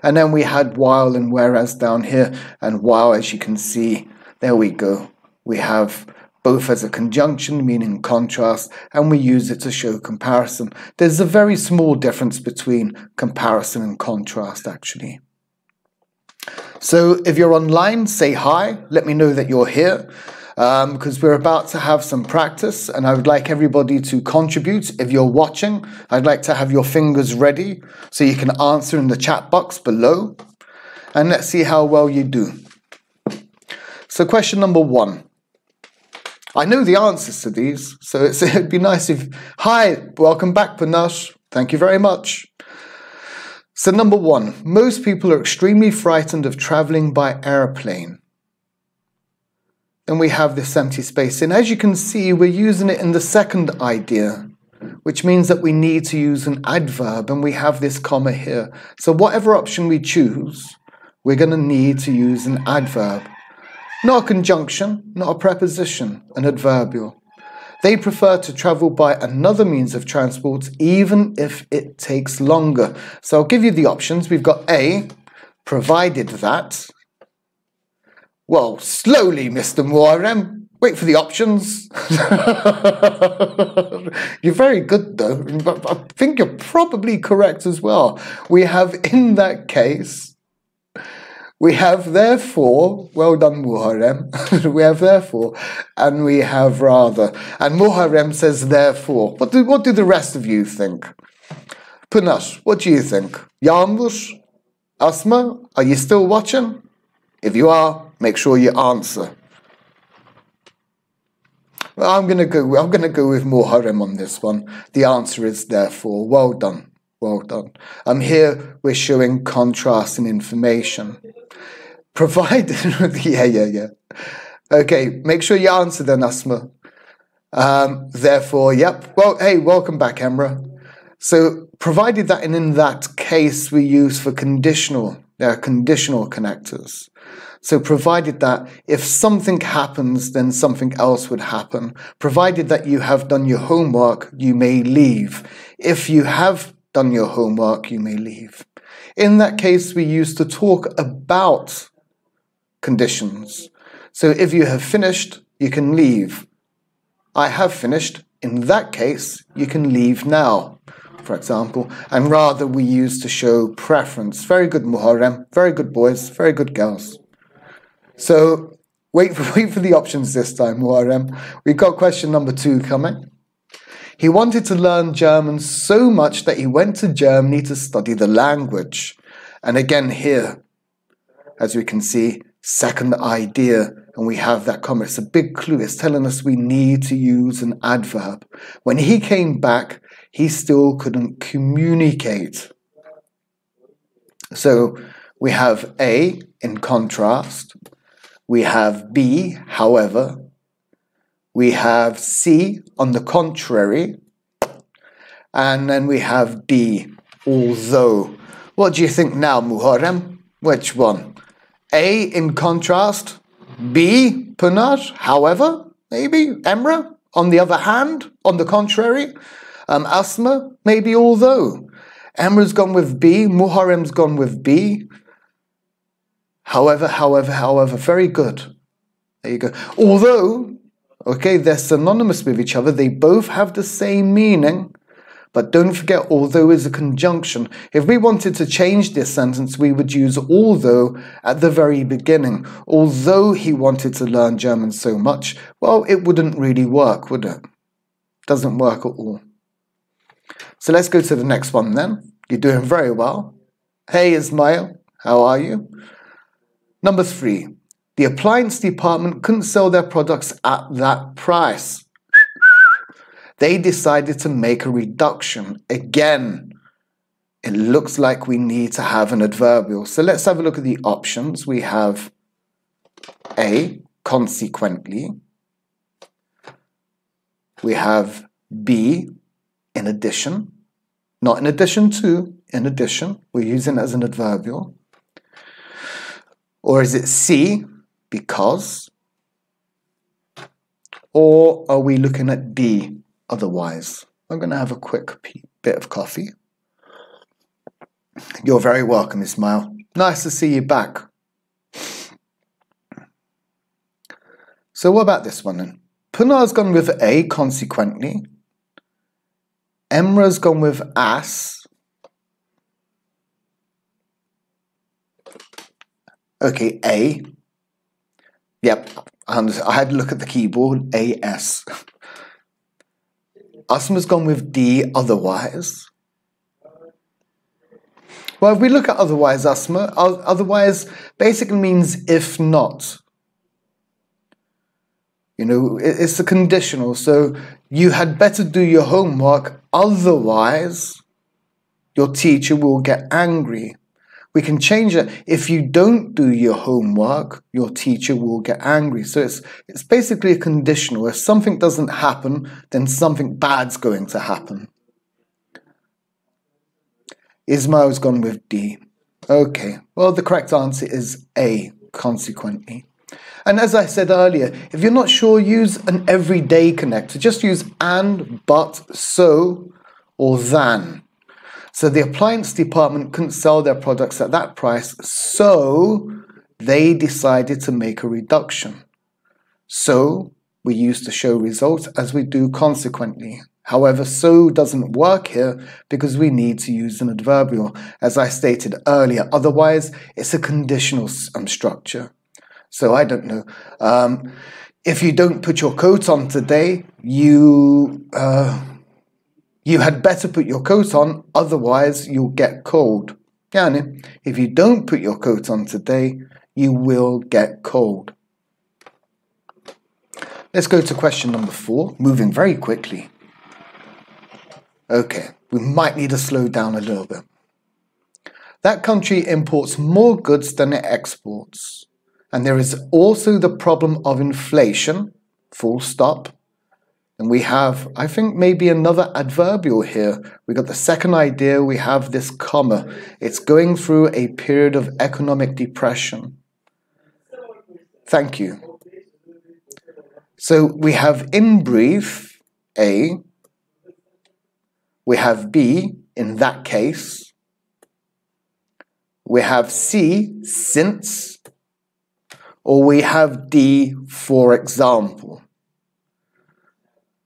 And then we had while and whereas down here, and while, as you can see, there we go. We have both as a conjunction, meaning contrast, and we use it to show comparison. There's a very small difference between comparison and contrast, actually. So if you're online, say hi. Let me know that you're here. Because we're about to have some practice and I would like everybody to contribute. If you're watching, I'd like to have your fingers ready so you can answer in the chat box below. And let's see how well you do. So question number 1. I know the answers to these, so it'd be nice if... Hi, welcome back, Panache. Thank you very much. So number 1, most people are extremely frightened of traveling by airplane. Then we have this empty space. And as you can see, we're using it in the second idea, which means that we need to use an adverb, and we have this comma here. So whatever option we choose, we're going to need to use an adverb. Not a conjunction, not a preposition, an adverbial. They prefer to travel by another means of transport, even if it takes longer. So I'll give you the options. We've got A, provided that... Well, slowly, Mr. Muharrem. Wait for the options. You're very good, though. I think you're probably correct as well. We have in that case, we have therefore, well done, Muharrem. We have therefore, and we have rather. And Muharrem says therefore. What do the rest of you think? Panache, what do you think? Yağmur, Asma, are you still watching? If you are, make sure you answer. Well, I'm gonna go with Muharrem on this one. The answer is therefore. Well done. Well done. Here we're showing contrast in information. Provided yeah. Okay, make sure you answer then, Asma. Therefore, yep. Well, hey, welcome back, Emra. So provided that and in that case we use for conditional. There are conditional connectors. So provided that if something happens, then something else would happen. Provided that you have done your homework, you may leave. If you have done your homework, you may leave. In that case, we used to talk about conditions. So if you have finished, you can leave. I have finished. In that case, you can leave now, for example. And rather, we use to show preference. Very good, Muharrem. Very good, boys. Very good, girls. So wait for the options this time, Muharrem. We've got question number 2 coming. He wanted to learn German so much that he went to Germany to study the language. And again here, as we can see, second idea, and we have that comma. It's a big clue. It's telling us we need to use an adverb. When he came back, he still couldn't communicate. So we have A, in contrast. We have B, however. We have C, on the contrary. And then we have D, although. What do you think now, Muharrem? Which one? A, in contrast. B, Panache, however, maybe. Emra, on the other hand, on the contrary. Asma, maybe although. Emra's gone with B. Muharrem's gone with B. However, very good. There you go. Although, okay, they're synonymous with each other. They both have the same meaning. But don't forget, although is a conjunction. If we wanted to change this sentence, we would use although at the very beginning. Although he wanted to learn German so much, well, it wouldn't really work, would it? Doesn't work at all. So let's go to the next one then. You're doing very well. Hey, Ismail, how are you? Number 3, the appliance department couldn't sell their products at that price. They decided to make a reduction. Again, it looks like we need to have an adverbial. So let's have a look at the options. We have A, consequently. We have B, in addition. Not in addition to, in addition. We're using it as an adverbial. Or is it C, because? Or are we looking at D, otherwise? I'm going to have a quick bit of coffee. You're very welcome, Ismail. Nice to see you back. So what about this one then? Punar's gone with A, consequently. Emra's gone with as. Okay, A. Yep, I had to look at the keyboard. A-S. Asma's gone with D, otherwise. Well, if we look at otherwise, Asma, otherwise basically means if not. You know, it's a conditional, so you had better do your homework, otherwise your teacher will get angry. We can change it. If you don't do your homework, your teacher will get angry. So it's basically a conditional. If something doesn't happen, then something bad's going to happen. Ismail's gone with D. Okay, well, the correct answer is A, consequently. And as I said earlier, if you're not sure, use an everyday connector. Just use and, but, so, or than. So the appliance department couldn't sell their products at that price, so they decided to make a reduction. So we use to show results as we do consequently. However, so doesn't work here because we need to use an adverbial, as I stated earlier. Otherwise, it's a conditional structure. So I don't know. If you don't put your coat on today, you had better put your coat on, otherwise you'll get cold. Yani, if you don't put your coat on today, you will get cold. Let's go to question number 4, moving very quickly. Okay, we might need to slow down a little bit. That country imports more goods than it exports. And there is also the problem of inflation, full stop. And we have, I think, maybe another adverbial here. We got the second idea, we have this comma. It's going through a period of economic depression. Thank you. So we have in brief, A. We have B, in that case. We have C, since. Or we have D, for example.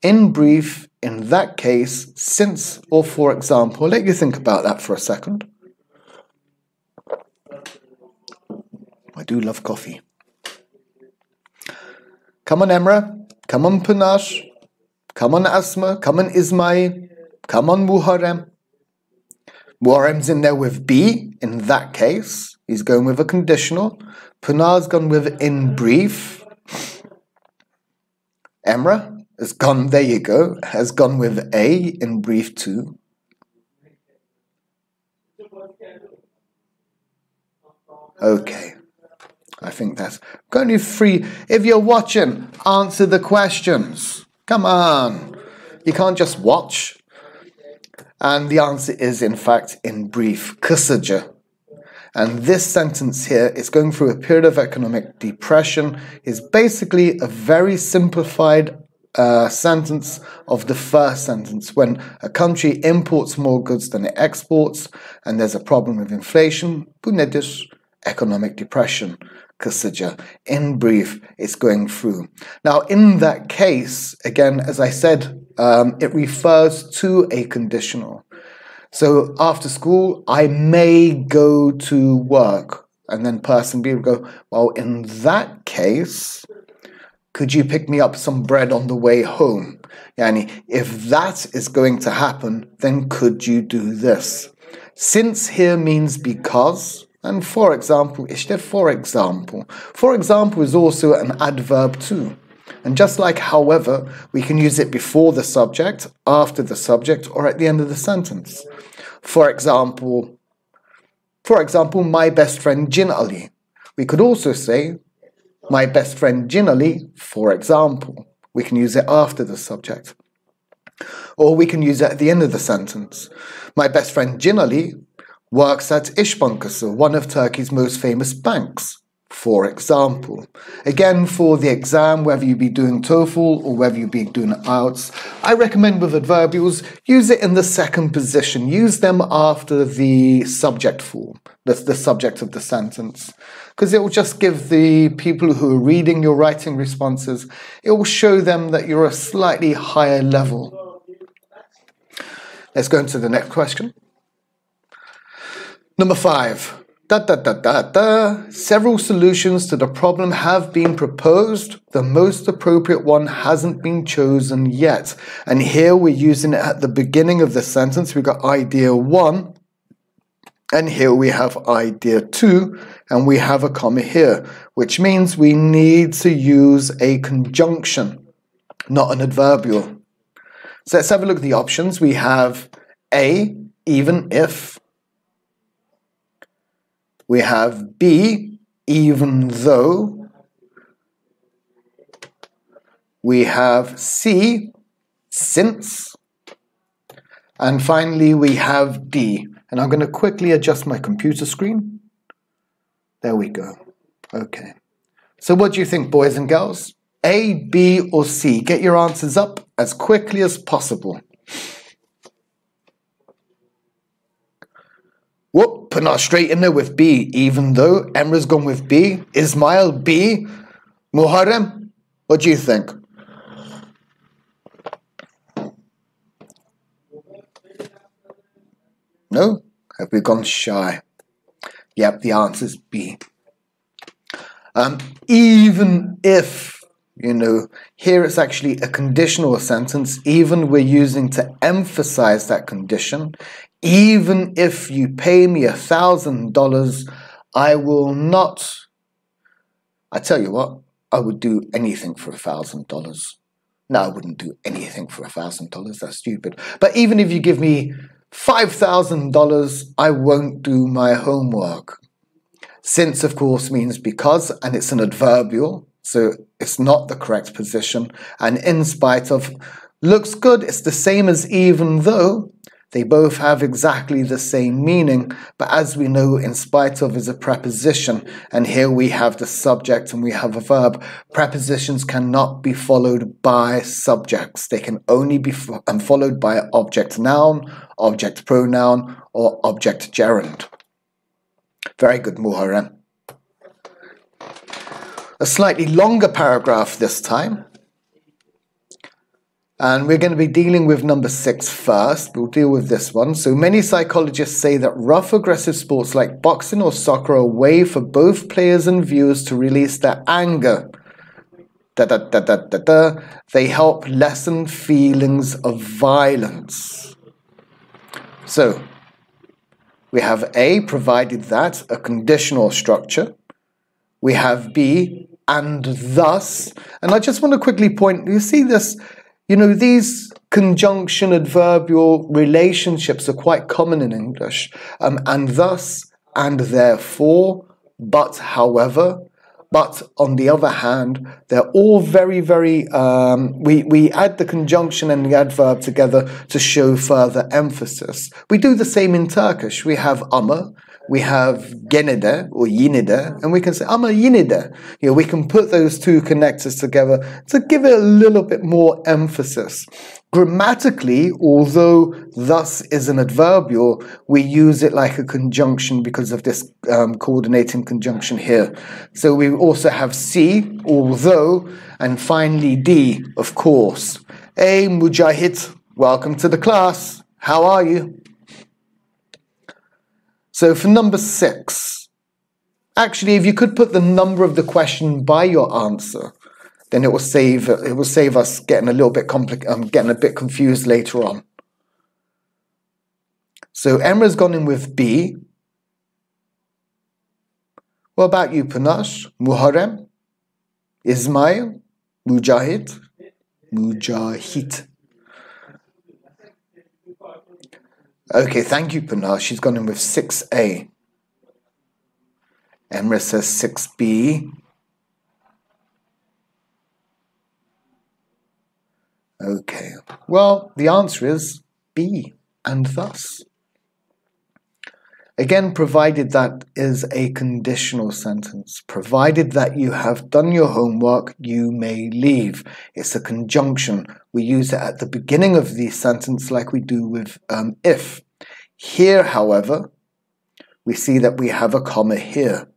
In brief, in that case, since, or for example. Let you think about that for a second. I do love coffee. Come on, Emre. Come on, Panash. Come on, Asma. Come on, Ismail. Come on, Muharrem. Muharrem's in there with B, in that case. He's going with a conditional. Punar's gone with in brief. Emre has gone, there you go, has gone with A, in brief too. Okay, I think that's going to be free. If you're watching, answer the questions. Come on, you can't just watch. And the answer is, in fact, in brief, kısaca. And this sentence here is going through a period of economic depression, is basically a very simplified sentence of the first sentence. When a country imports more goods than it exports, and there's a problem with inflation, bu nedir? Economic depression. Kısaca. In brief, it's going through. Now, in that case, again, as I said, it refers to a conditional. So after school, I may go to work. And then person B would go, well, in that case, could you pick me up some bread on the way home? Yani, if that is going to happen, then could you do this? Since here means because, and for example, işte for example. For example is also an adverb too. And just like however, we can use it before the subject, after the subject, or at the end of the sentence. For example, my best friend Jin Ali. We could also say, my best friend Jin Ali, for example. We can use it after the subject. Or we can use it at the end of the sentence. My best friend Jin Ali works at İş Bankası, one of Turkey's most famous banks. For example. Again, for the exam, whether you be doing TOEFL or whether you be doing IELTS, I recommend with adverbials, use it in the second position. Use them after the subject form, the subject of the sentence. Because it will just give the people who are reading your writing responses, it will show them that you're a slightly higher level. Let's go into the next question. Number 5. Several solutions to the problem have been proposed. The most appropriate one hasn't been chosen yet. And here we're using it at the beginning of the sentence. We've got idea 1. And here we have idea 2. And we have a comma here, which means we need to use a conjunction, not an adverbial. So let's have a look at the options. We have A, even if. We have B, even though. We have C, since. And finally, we have D. And I'm going to quickly adjust my computer screen. There we go. Okay. So what do you think, boys and girls? A, B, or C? Get your answers up as quickly as possible. Whoop, Panache straight in there with B, even though. Emra's gone with B. Ismail, B. Muharrem, what do you think? No? Have we gone shy? Yep, the answer is B. Even if, here it's actually a conditional sentence. Even we're using to emphasize that condition. Even if you pay me $1,000, I will not. I tell you what, I would do anything for $1,000. No, I wouldn't do anything for $1,000. That's stupid. But even if you give me $5,000, I won't do my homework. Since, of course, means because, and it's an adverbial, so it's not the correct position. And in spite of looks good, it's the same as even though. They both have exactly the same meaning, but as we know, in spite of is a preposition, and here we have the subject and we have a verb. Prepositions cannot be followed by subjects. They can only be followed by object noun, object pronoun, or object gerund. Very good, Muharrem. A slightly longer paragraph this time. And we're going to be dealing with number 6 first. We'll deal with this one. So many psychologists say that rough, aggressive sports like boxing or soccer are a way for both players and viewers to release their anger. They help lessen feelings of violence. So we have A, provided that, a conditional structure. We have B, and thus. And I just want to quickly point, you see this? These conjunction adverbial relationships are quite common in English. And thus, and therefore, but however. But on the other hand, they're all very, very, we add the conjunction and the adverb together to show further emphasis. We do the same in Turkish. We have ama, we have genede or yinide, and we can say ama yinide. We can put those two connectors together to give it a little bit more emphasis. Grammatically, although thus is an adverbial, we use it like a conjunction because of this coordinating conjunction here. So we also have C, although, and finally D, of course. Hey, Mujahid, welcome to the class. How are you? So for number 6, actually, if you could put the number of the question by your answer, then it will save us getting a little bit getting a bit confused later on. So Emra's gone in with B. What about you, Panache? Muharrem? Ismail? Mujahid? Mujahid. Okay, thank you, Panache. She's gone in with 6A. Emra says 6B. Okay, well, the answer is B, and thus. Again, provided that is a conditional sentence. Provided that you have done your homework, you may leave. It's a conjunction. We use it at the beginning of the sentence like we do with if. Here, however, we see that we have a comma here,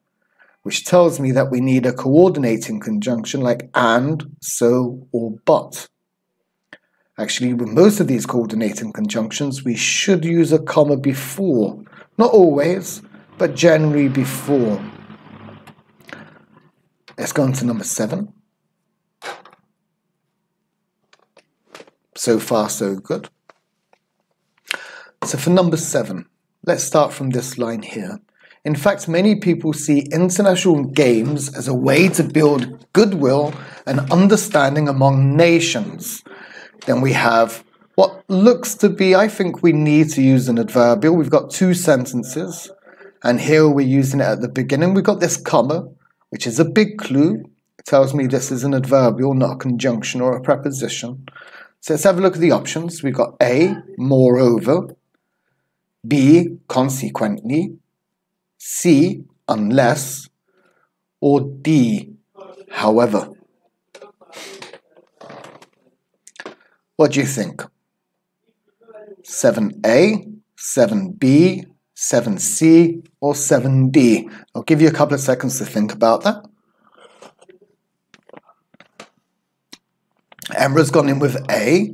which tells me that we need a coordinating conjunction like and, so, or but. Actually, with most of these coordinating conjunctions, we should use a comma before. Not always, but generally before. Let's go on to number 7. So far, so good. So for number 7, let's start from this line here. In fact, many people see international games as a way to build goodwill and understanding among nations. Then we have what looks to be, I think we need to use an adverbial. We've got 2 sentences, and here we're using it at the beginning. We've got this comma, which is a big clue. It tells me this is an adverbial, not a conjunction or a preposition. So let's have a look at the options. We've got A, moreover, B, consequently, C, unless, or D, however. What do you think? 7A, 7B, 7C, or 7D? I'll give you a couple of seconds to think about that. Emra's gone in with A.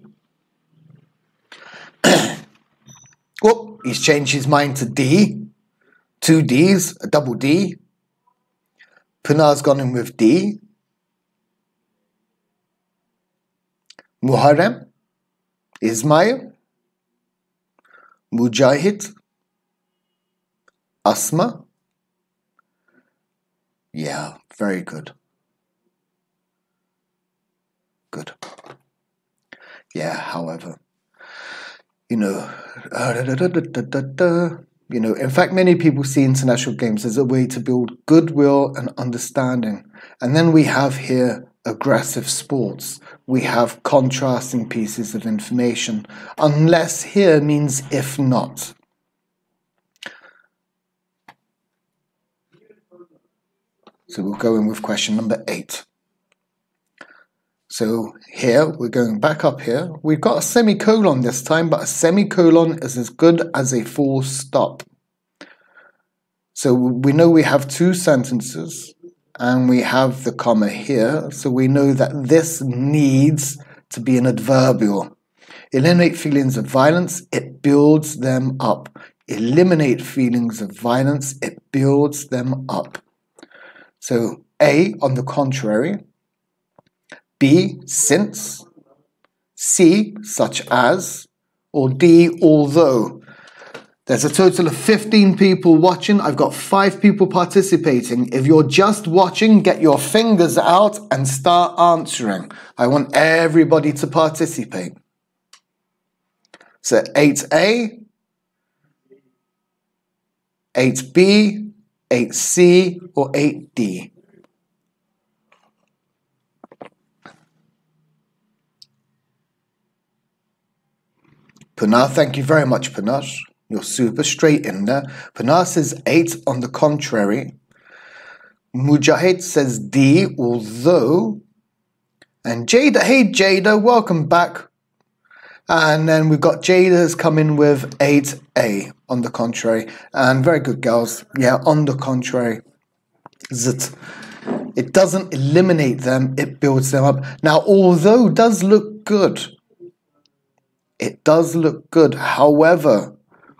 Oh, he's changed his mind to D. 2 Ds, a double D. Punar's gone in with D. Muharrem, Ismail, Mujahid, Asma. Yeah, very good. Good. Yeah, however, in fact, many people see international games as a way to build goodwill and understanding. And then we have here aggressive sports. We have contrasting pieces of information. Unless here means if not. So we'll go in with question number 8. So here, we're going back up here. We've got a semicolon this time, but a semicolon is as good as a full stop. So we know we have 2 sentences, and we have the comma here. So we know that this needs to be an adverbial. Eliminate feelings of violence, it builds them up. Eliminate feelings of violence, it builds them up. So A, on the contrary. B, since, C, such as, or D, although. There's a total of 15 people watching. I've got 5 people participating. If you're just watching, get your fingers out and start answering. I want everybody to participate. So 8A, 8B, 8C, or 8D. Punar, thank you very much, Punar. You're super straight in there. Punar says 8 on the contrary. Mujahid says D, although. And Jada, hey Jada, welcome back. And then we've got Jada's coming with 8A on the contrary. And very good, girls. Yeah, on the contrary. Zit. It doesn't eliminate them, it builds them up. Now, although does look good. It does look good. However,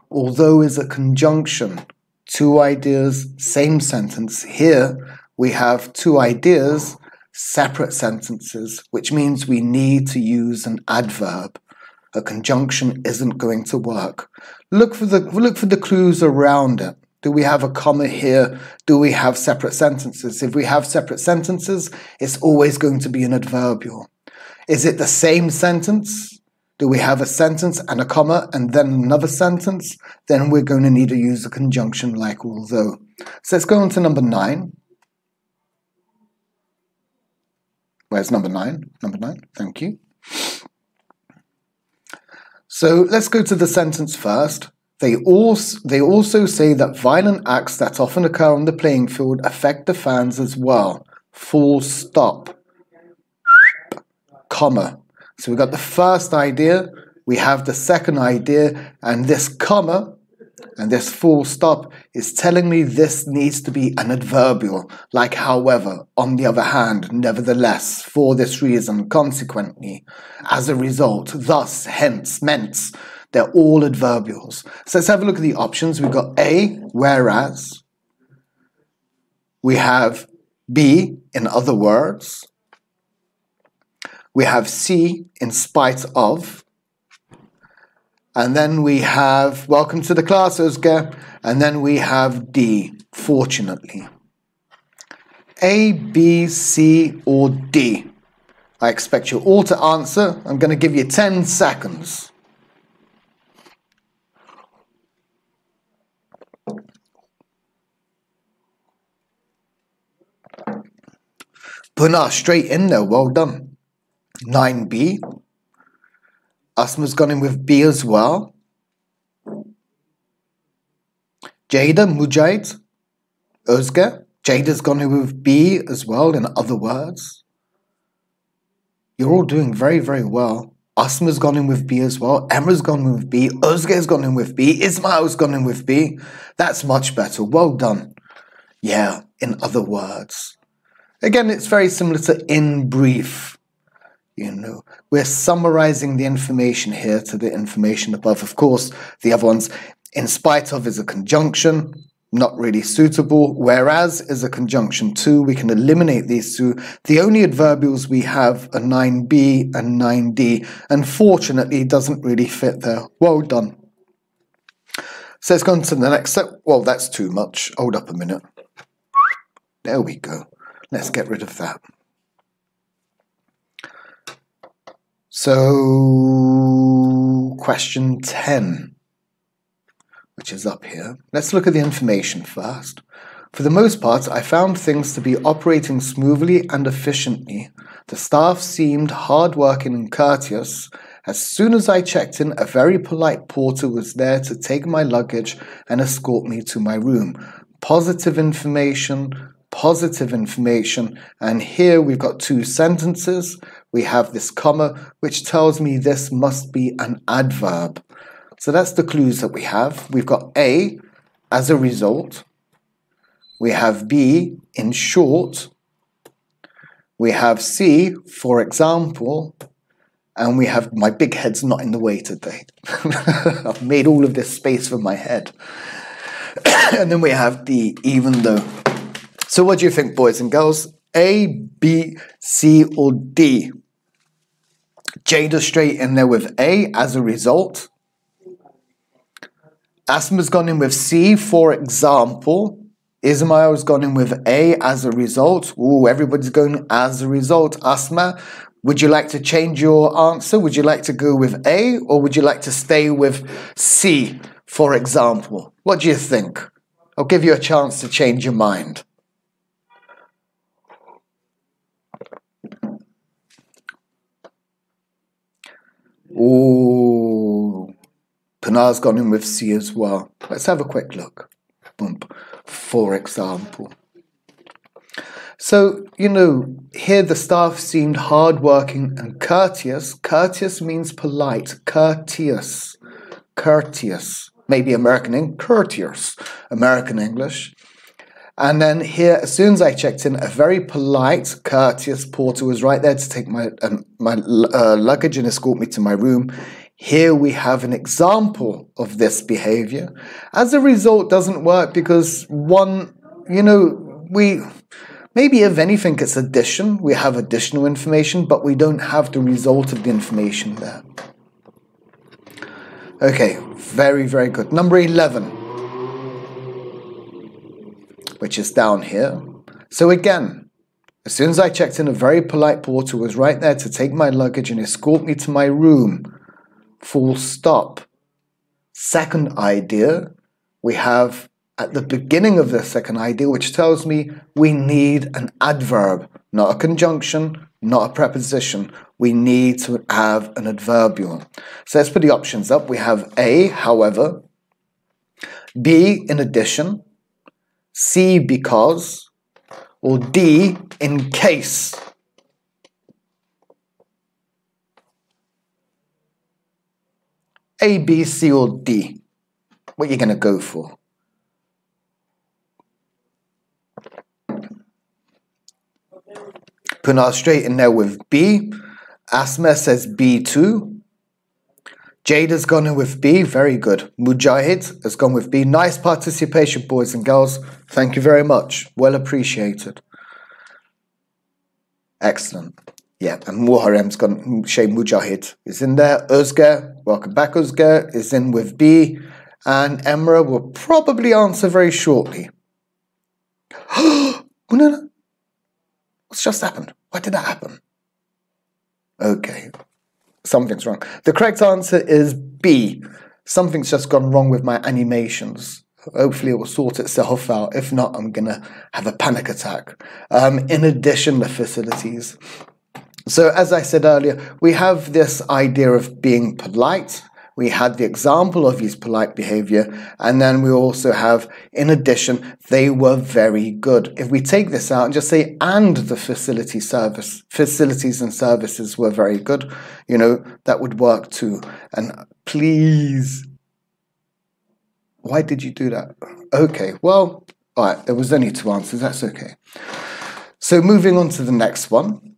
although is a conjunction. 2 ideas, same sentence. Here we have 2 ideas, separate sentences, which means we need to use an adverb. A conjunction isn't going to work. Look for the clues around it. Do we have a comma here? Do we have separate sentences? If we have separate sentences, it's always going to be an adverbial. Is it the same sentence? Do we have a sentence and a comma and then another sentence? Then we're going to need to use a conjunction like although. So let's go on to number 9. Where's number 9? Number 9, thank you. So let's go to the sentence first. They also say that violent acts that often occur on the playing field affect the fans as well. Full stop. Comma. So we've got the first idea, we have the second idea, and this comma and this full stop is telling me this needs to be an adverbial, like however, on the other hand, nevertheless, for this reason, consequently, as a result, thus, hence, meant. They're all adverbials. So let's have a look at the options. We've got A, whereas. We have B, in other words. We have C, in spite of. And then we have, welcome to the class, Özge. And then we have D, fortunately. A, B, C, or D? I expect you all to answer. I'm going to give you 10 seconds. Puna, straight in there, well done. 9B. Asma's gone in with B as well. Jada, Mujahid, Özge. Jada's gone in with B as well, in other words. You're all doing very, very well. Asma's gone in with B as well. Emma's gone in with B. Özge's gone in with B. Ismail's gone in with B. That's much better. Well done. Yeah, in other words. Again, it's very similar to in brief. You know, we're summarizing the information here to the information above. Of course, the other ones, in spite of is a conjunction, not really suitable. Whereas is a conjunction too. We can eliminate these two. The only adverbials we have are 9B and 9D. Unfortunately, it doesn't really fit there. Well done. So let's go on to the next step. Well, that's too much. Hold up a minute. There we go. Let's get rid of that. So, question 10, which is up here. Let's look at the information first. For the most part, I found things to be operating smoothly and efficiently. The staff seemed hardworking and courteous. As soon as I checked in, a very polite porter was there to take my luggage and escort me to my room. Positive information, and here we've got two sentences. We have this comma, which tells me this must be an adverb. So that's the clues that we have. We've got A, as a result. We have B, in short. We have C, for example. And we have, my big head's not in the way today. I've made all of this space for my head. And then we have D, even though. So what do you think, boys and girls? A, B, C, or D? Jada straight in there with A, as a result. Asma's gone in with C, for example. Ismail's gone in with A, as a result. Ooh, everybody's going as a result. Asma, would you like to change your answer? Would you like to go with A, or would you like to stay with C, for example? What do you think? I'll give you a chance to change your mind. Ooh, Panar's gone in with C as well. Let's have a quick look. Boom. For example. So, you know, here the staff seemed hardworking and courteous. Courteous means polite. Courteous. Courteous. Maybe American courteous. American English. And then here, as soon as I checked in, a very polite, courteous porter was right there to take my luggage and escort me to my room. Here we have an example of this behavior. As a result, doesn't work because one, you know, maybe if anything, it's addition. We have additional information, but we don't have the result of the information there. Okay, very, very good. Number 11. Which is down here. So again, as soon as I checked in, a very polite porter was right there to take my luggage and escort me to my room. Full stop. Second idea, we have at the beginning of the second idea, which tells me we need an adverb, not a conjunction, not a preposition. We need to have an adverbial. So let's put the options up. We have A, however, B, in addition, C, because, or D, in case. A, B, C, or D. What are you going to go for? Punar straight in there with B. Asma says B too. Jade has gone in with B. Very good. Mujahid has gone with B. Nice participation, boys and girls. Thank you very much. Well appreciated. Excellent. Yeah, and Muharrem's gone. Shay Mujahid is in there. Özge, welcome back, Özge, is in with B. And Emra will probably answer very shortly. Oh, no. What's just happened? Why did that happen? Okay. Something's wrong. The correct answer is B. Something's just gone wrong with my animations. Hopefully it will sort itself out. If not, I'm going to have a panic attack. In addition, the facilities. So as I said earlier, we have this idea of being polite. We had the example of his polite behavior. And then we also have, in addition, they were very good. If we take this out and just say, and the facilities and services were very good, you know, that would work too. And please, why did you do that? Okay, well, all right, there was only 2 answers. That's okay. So moving on to the next one.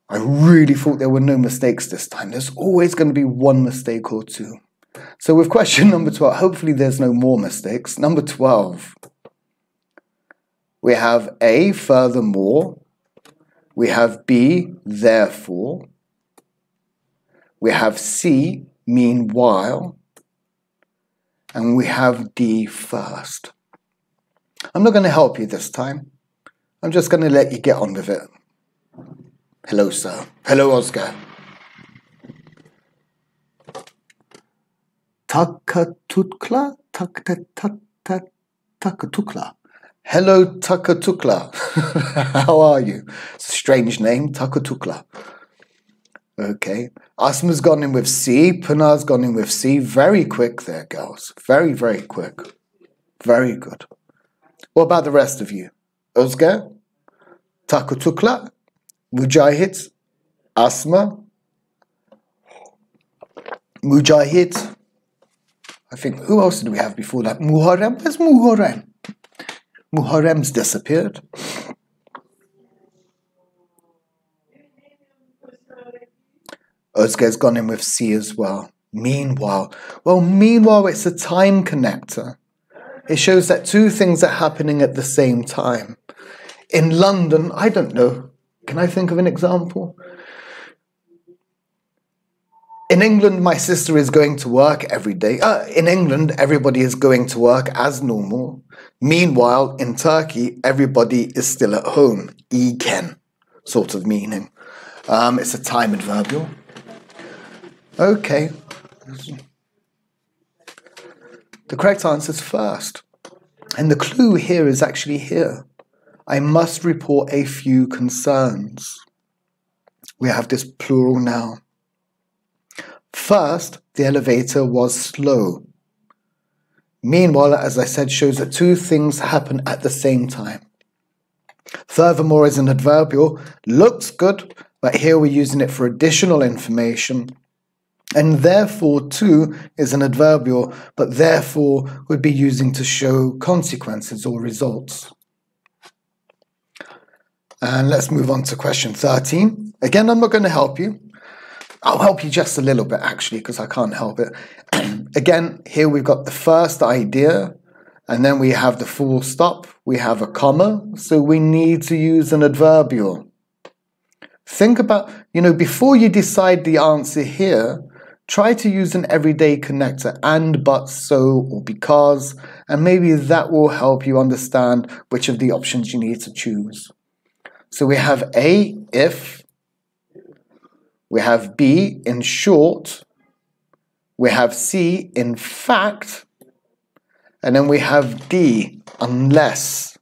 I really thought there were no mistakes this time. There's always going to be 1 mistake or 2. So with question number 12, hopefully there's no more mistakes. Number 12. We have A, furthermore. We have B, therefore. We have C, meanwhile. And we have D, first. I'm not going to help you this time. I'm just going to let you get on with it. Hello, sir. Hello, Oscar. Takatukla? Takatukla. Hello, Takatukla. How are you? It's a strange name, Takatukla. Okay. Asma's gone in with C. Punar's gone in with C. Very quick there, girls. Very, very quick. Very good. What about the rest of you? Oscar? Takatukla? Mujahid, Asma, Mujahid. I think, who else did we have before that? Muharrem? Where's Muharrem? Muharrem's disappeared. Özge's gone in with C as well. Meanwhile. Well, meanwhile, it's a time connector. It shows that 2 things are happening at the same time. In London, I don't know. Can I think of an example? In England, my sister is going to work every day. In England, everybody is going to work as normal. Meanwhile, in Turkey, everybody is still at home. İken, sort of meaning. It's a time adverbial. Okay. The correct answer is first. And the clue here is actually here. I must report a few concerns. We have this plural now. First, the elevator was slow. Meanwhile, as I said, shows that 2 things happen at the same time. Furthermore is an adverbial. Looks good, but here we're using it for additional information. And therefore, too, is an adverbial, but therefore would be using to show consequences or results. And let's move on to question 13. Again, I'm not going to help you. I'll help you just a little bit, actually, because I can't help it. Again, here we've got the first idea, and then we have the full stop. We have a comma, so we need to use an adverbial. Think about, before you decide the answer here, try to use an everyday connector, and, but, so, or because, and maybe that will help you understand which of the options you need to choose. So we have A, if. We have B, in short. We have C, in fact. And then we have D, unless.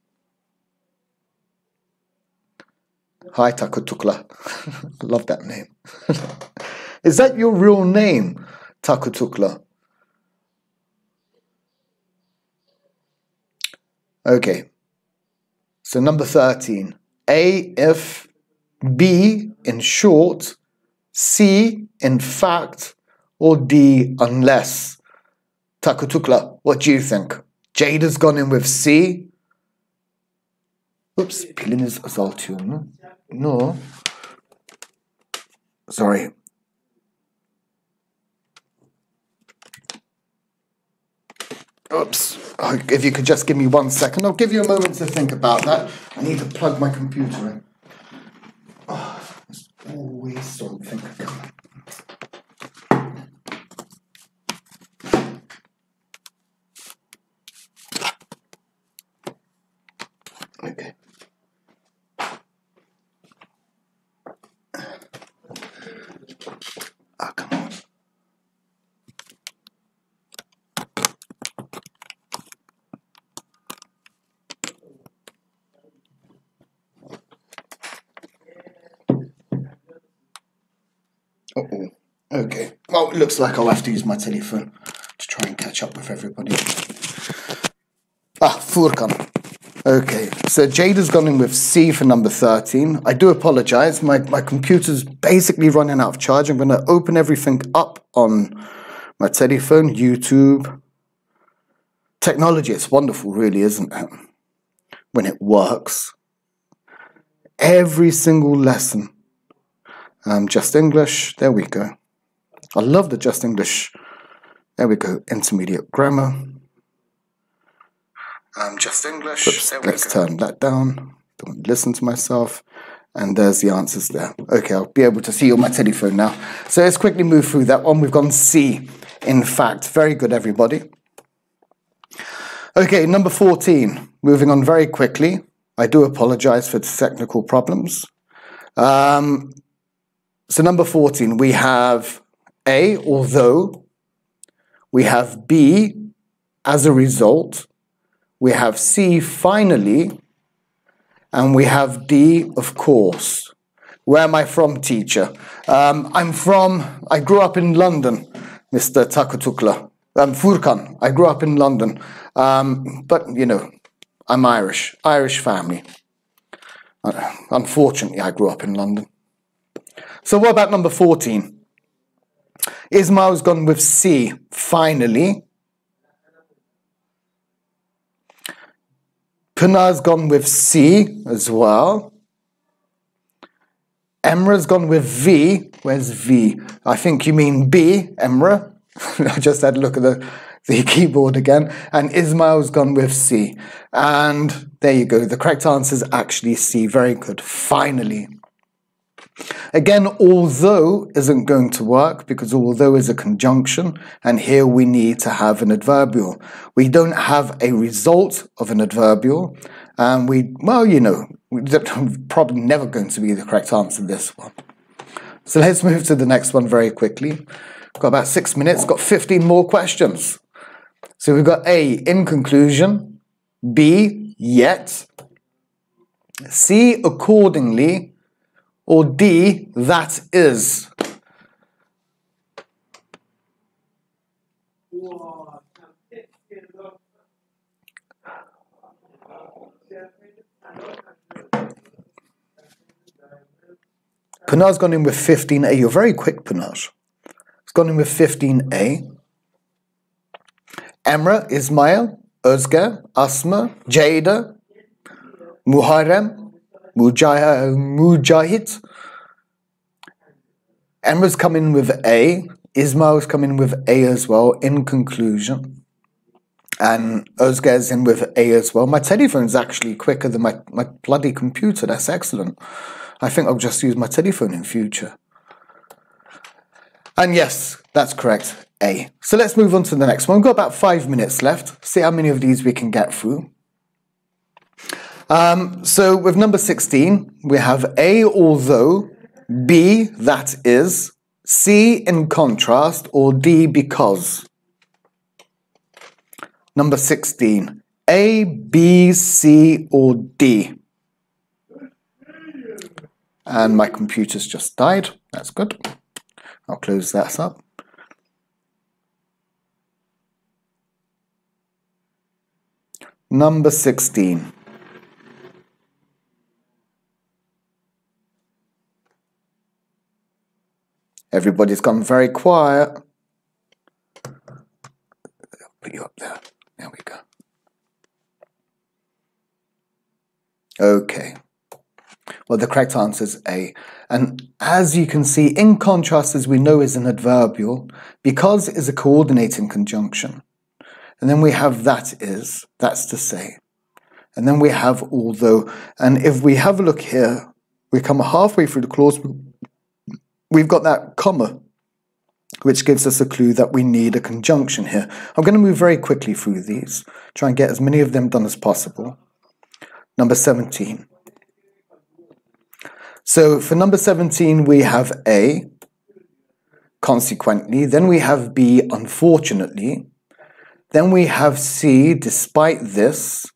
Hi, Takutukla. Love that name. Is that your real name, Takutukla? Okay. So number 13. A, if, B, in short, C, in fact, or D, unless. Takutukla, what do you think? Jade has gone in with C. Oops, piliniz azaltıyor mu? No. Sorry. Oops. If you could just give me 1 second. I'll give you a moment to think about that. I need to plug my computer in. Oh, there's always something coming. Okay. Oh, come on. Uh-oh. Okay. Well, it looks like I'll have to use my telephone to try and catch up with everybody. Furkan. Okay, so Jade has gone in with C for number 13. I do apologise. My computer's basically running out of charge. I'm going to open everything up on my telephone, YouTube. Technology, it's wonderful, really, isn't it? When it works. Every single lesson. Just English, there we go. I love the Just English. There we go, intermediate grammar. Just English. Oops, let's turn that down. Don't listen to myself. And there's the answers there. Okay, I'll be able to see on my telephone now. So let's quickly move through that one. We've gone C, in fact. Very good, everybody. Okay, number 14. Moving on very quickly. I do apologize for the technical problems. So number 14, we have A, although. We have B, as a result. We have C, finally. And we have D, of course. Where am I from, teacher? I grew up in London, Mr. Takutukla. Furkan, I grew up in London. But, you know, I'm Irish family. Unfortunately, I grew up in London. So what about number 14? Ismail's gone with C, finally. Pınar's gone with C as well. Emra's gone with V. Where's V? I think you mean B, Emra. I just had a look at the keyboard again. And Ismail's gone with C. And there you go. The correct answer is actually C. Very good. Finally. Again, although isn't going to work because although is a conjunction, and here we need to have an adverbial. We don't have a result of an adverbial, and we're probably never going to be the correct answer to this one. So let's move to the next one very quickly. Got about 6 minutes, got 15 more questions. So we've got A, in conclusion, B, yet, C, accordingly, or D, that is. Pınar's gone in with 15A. You're very quick, Pınar. It's gone in with 15A. Emre, Ismail, Özge, Asma, Jada, Muharrem, Mujahid. Emra's come in with A. Ismail's come in with A as well, in conclusion. And Özge's in with A as well. My telephone's actually quicker than my bloody computer. That's excellent. I think I'll just use my telephone in future. And yes, that's correct, A. So let's move on to the next one. We've got about 5 minutes left. See how many of these we can get through. So with number 16, we have A, although, B, that is, C, in contrast, or D, because. Number 16, A, B, C, or D. And my computer's just died. That's good. I'll close that up. Number 16. Everybody's gone very quiet. I'll put you up there. There we go. Okay. Well, the correct answer is A. And as you can see, in contrast, as we know, is an adverbial, because is a coordinating conjunction. And then we have that is, that's to say. And then we have although. And if we have a look here, we come halfway through the clause, we've got that comma, which gives us a clue that we need a conjunction here. I'm going to move very quickly through these, try and get as many of them done as possible. Number 17. So for number 17, we have A, consequently. Then we have B, unfortunately. Then we have C, despite this.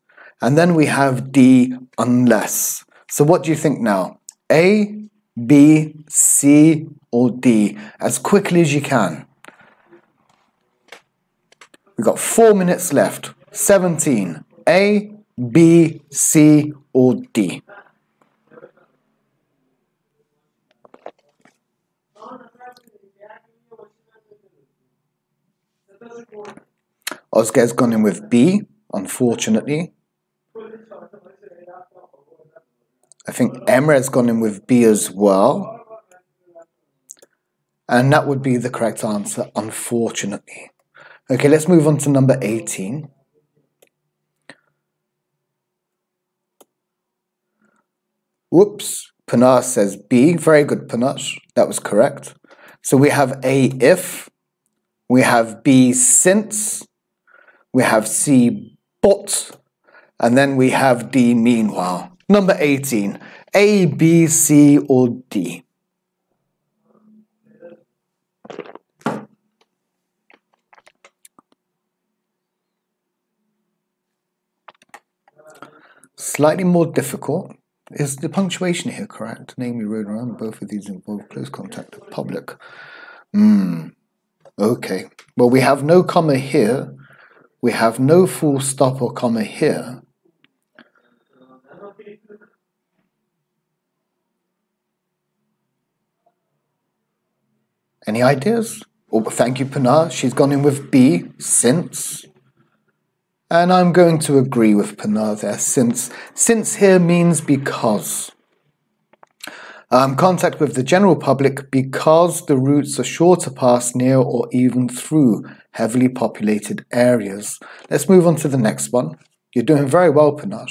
And then we have D, unless. So what do you think now? A, B, C, or D? As quickly as you can. We've got 4 minutes left. 17. A, B, C, or D? Özge's gone in with B, unfortunately. I think Emre's gone in with B as well. And that would be the correct answer, unfortunately. Okay, let's move on to number 18. Whoops, Pınar says B. Very good, Pınar. That was correct. So we have A, if. We have B, since. We have C, but. And then we have D, meanwhile. Number 18. A, B, C, or D? Slightly more difficult. Is the punctuation here correct? Namely, road around, both of these involve close contact with public. Okay. Well, we have no comma here. We have no full stop or comma here. Any ideas? Oh, thank you, Pınar. She's gone in with B, since. And I'm going to agree with Pınar there, since. Since here means because. Contact with the general public because the routes are sure to pass near or even through heavily populated areas. Let's move on to the next one. You're doing very well, Pınar.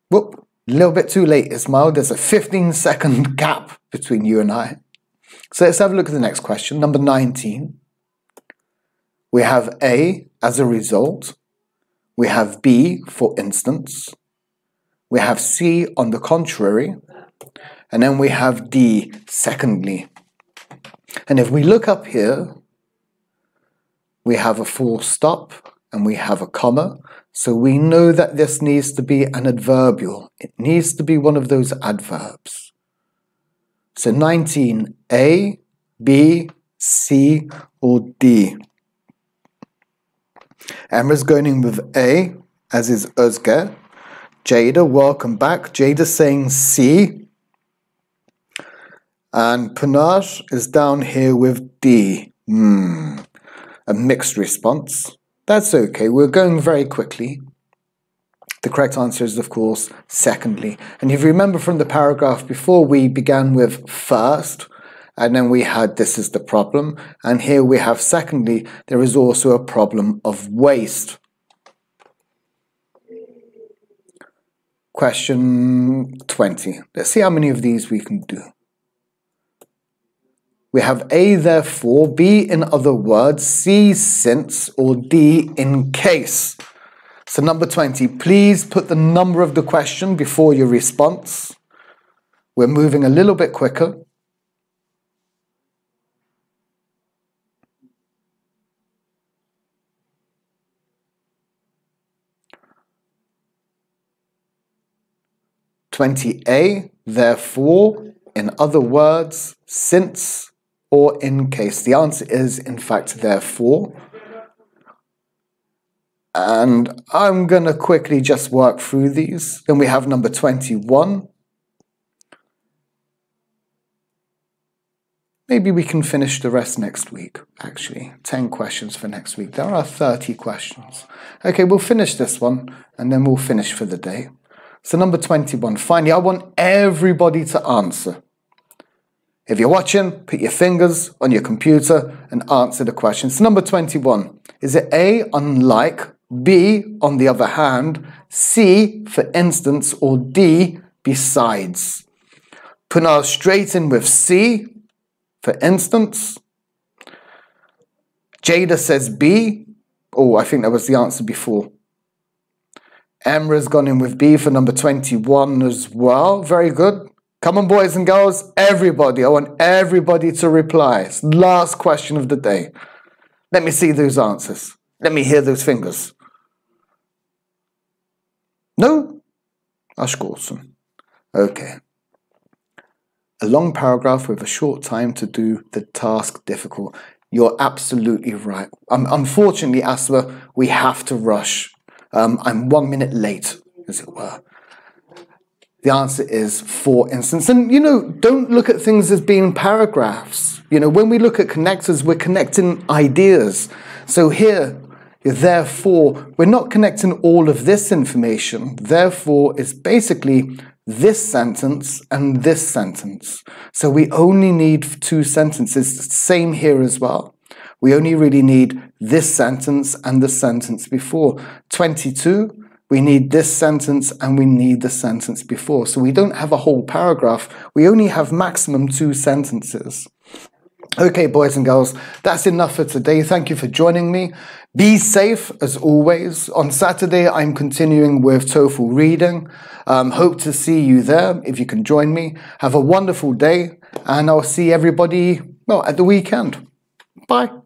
Whoop, a little bit too late, Ismail. There's a 15-second gap between you and I. So let's have a look at the next question. Number 19. We have A, as a result. We have B, for instance. We have C, on the contrary. And then we have D, secondly. And if we look up here, we have a full stop and we have a comma. So we know that this needs to be an adverbial. It needs to be one of those adverbs. So 19, A, B, C, or D? Emra's going in with A, as is Özge. Jada, welcome back. Jada's saying C. And Pınar is down here with D. A mixed response. That's okay. We're going very quickly. The correct answer is, of course, secondly. And if you remember from the paragraph before, we began with first, and then we had this is the problem. And here we have secondly, there is also a problem of waste. Question 20. Let's see how many of these we can do. We have A, therefore, B, in other words, C, since, or D, in case. So number 20, please put the number of the question before your response. We're moving a little bit quicker. A, therefore, in other words, since, or in case. The answer is, in fact, therefore. And I'm going to quickly just work through these. Then we have number 21. Maybe we can finish the rest next week, actually. 10 questions for next week. There are 30 questions. Okay, we'll finish this one, and then we'll finish for the day. So number 21. Finally, I want everybody to answer. If you're watching, put your fingers on your computer and answer the question. So number 21. Is it A, unlike, B, on the other hand, C, for instance, or D, besides? Punal straight in with C, for instance. Jada says B. Oh, I think that was the answer before. Emra's gone in with B for number 21 as well. Very good. Come on, boys and girls, everybody. I want everybody to reply. It's the last question of the day. Let me see those answers. Let me hear those fingers. No? Aşk olsun. Okay. A long paragraph with a short time to do the task difficult. You're absolutely right. Unfortunately, Asma, we have to rush. I'm 1 minute late, as it were. The answer is for instance. And, you know, don't look at things as being paragraphs. You know, when we look at connectors, we're connecting ideas. So here, therefore, we're not connecting all of this information. Therefore, it's basically this sentence and this sentence. So we only need 2 sentences. Same here as well. We only really need this sentence and the sentence before. 22. We need this sentence and we need the sentence before. So we don't have a whole paragraph. We only have maximum 2 sentences. Okay, boys and girls, that's enough for today. Thank you for joining me. Be safe as always. On Saturday, I'm continuing with TOEFL reading. Hope to see you there if you can join me. Have a wonderful day and I'll see everybody, well, at the weekend. Bye.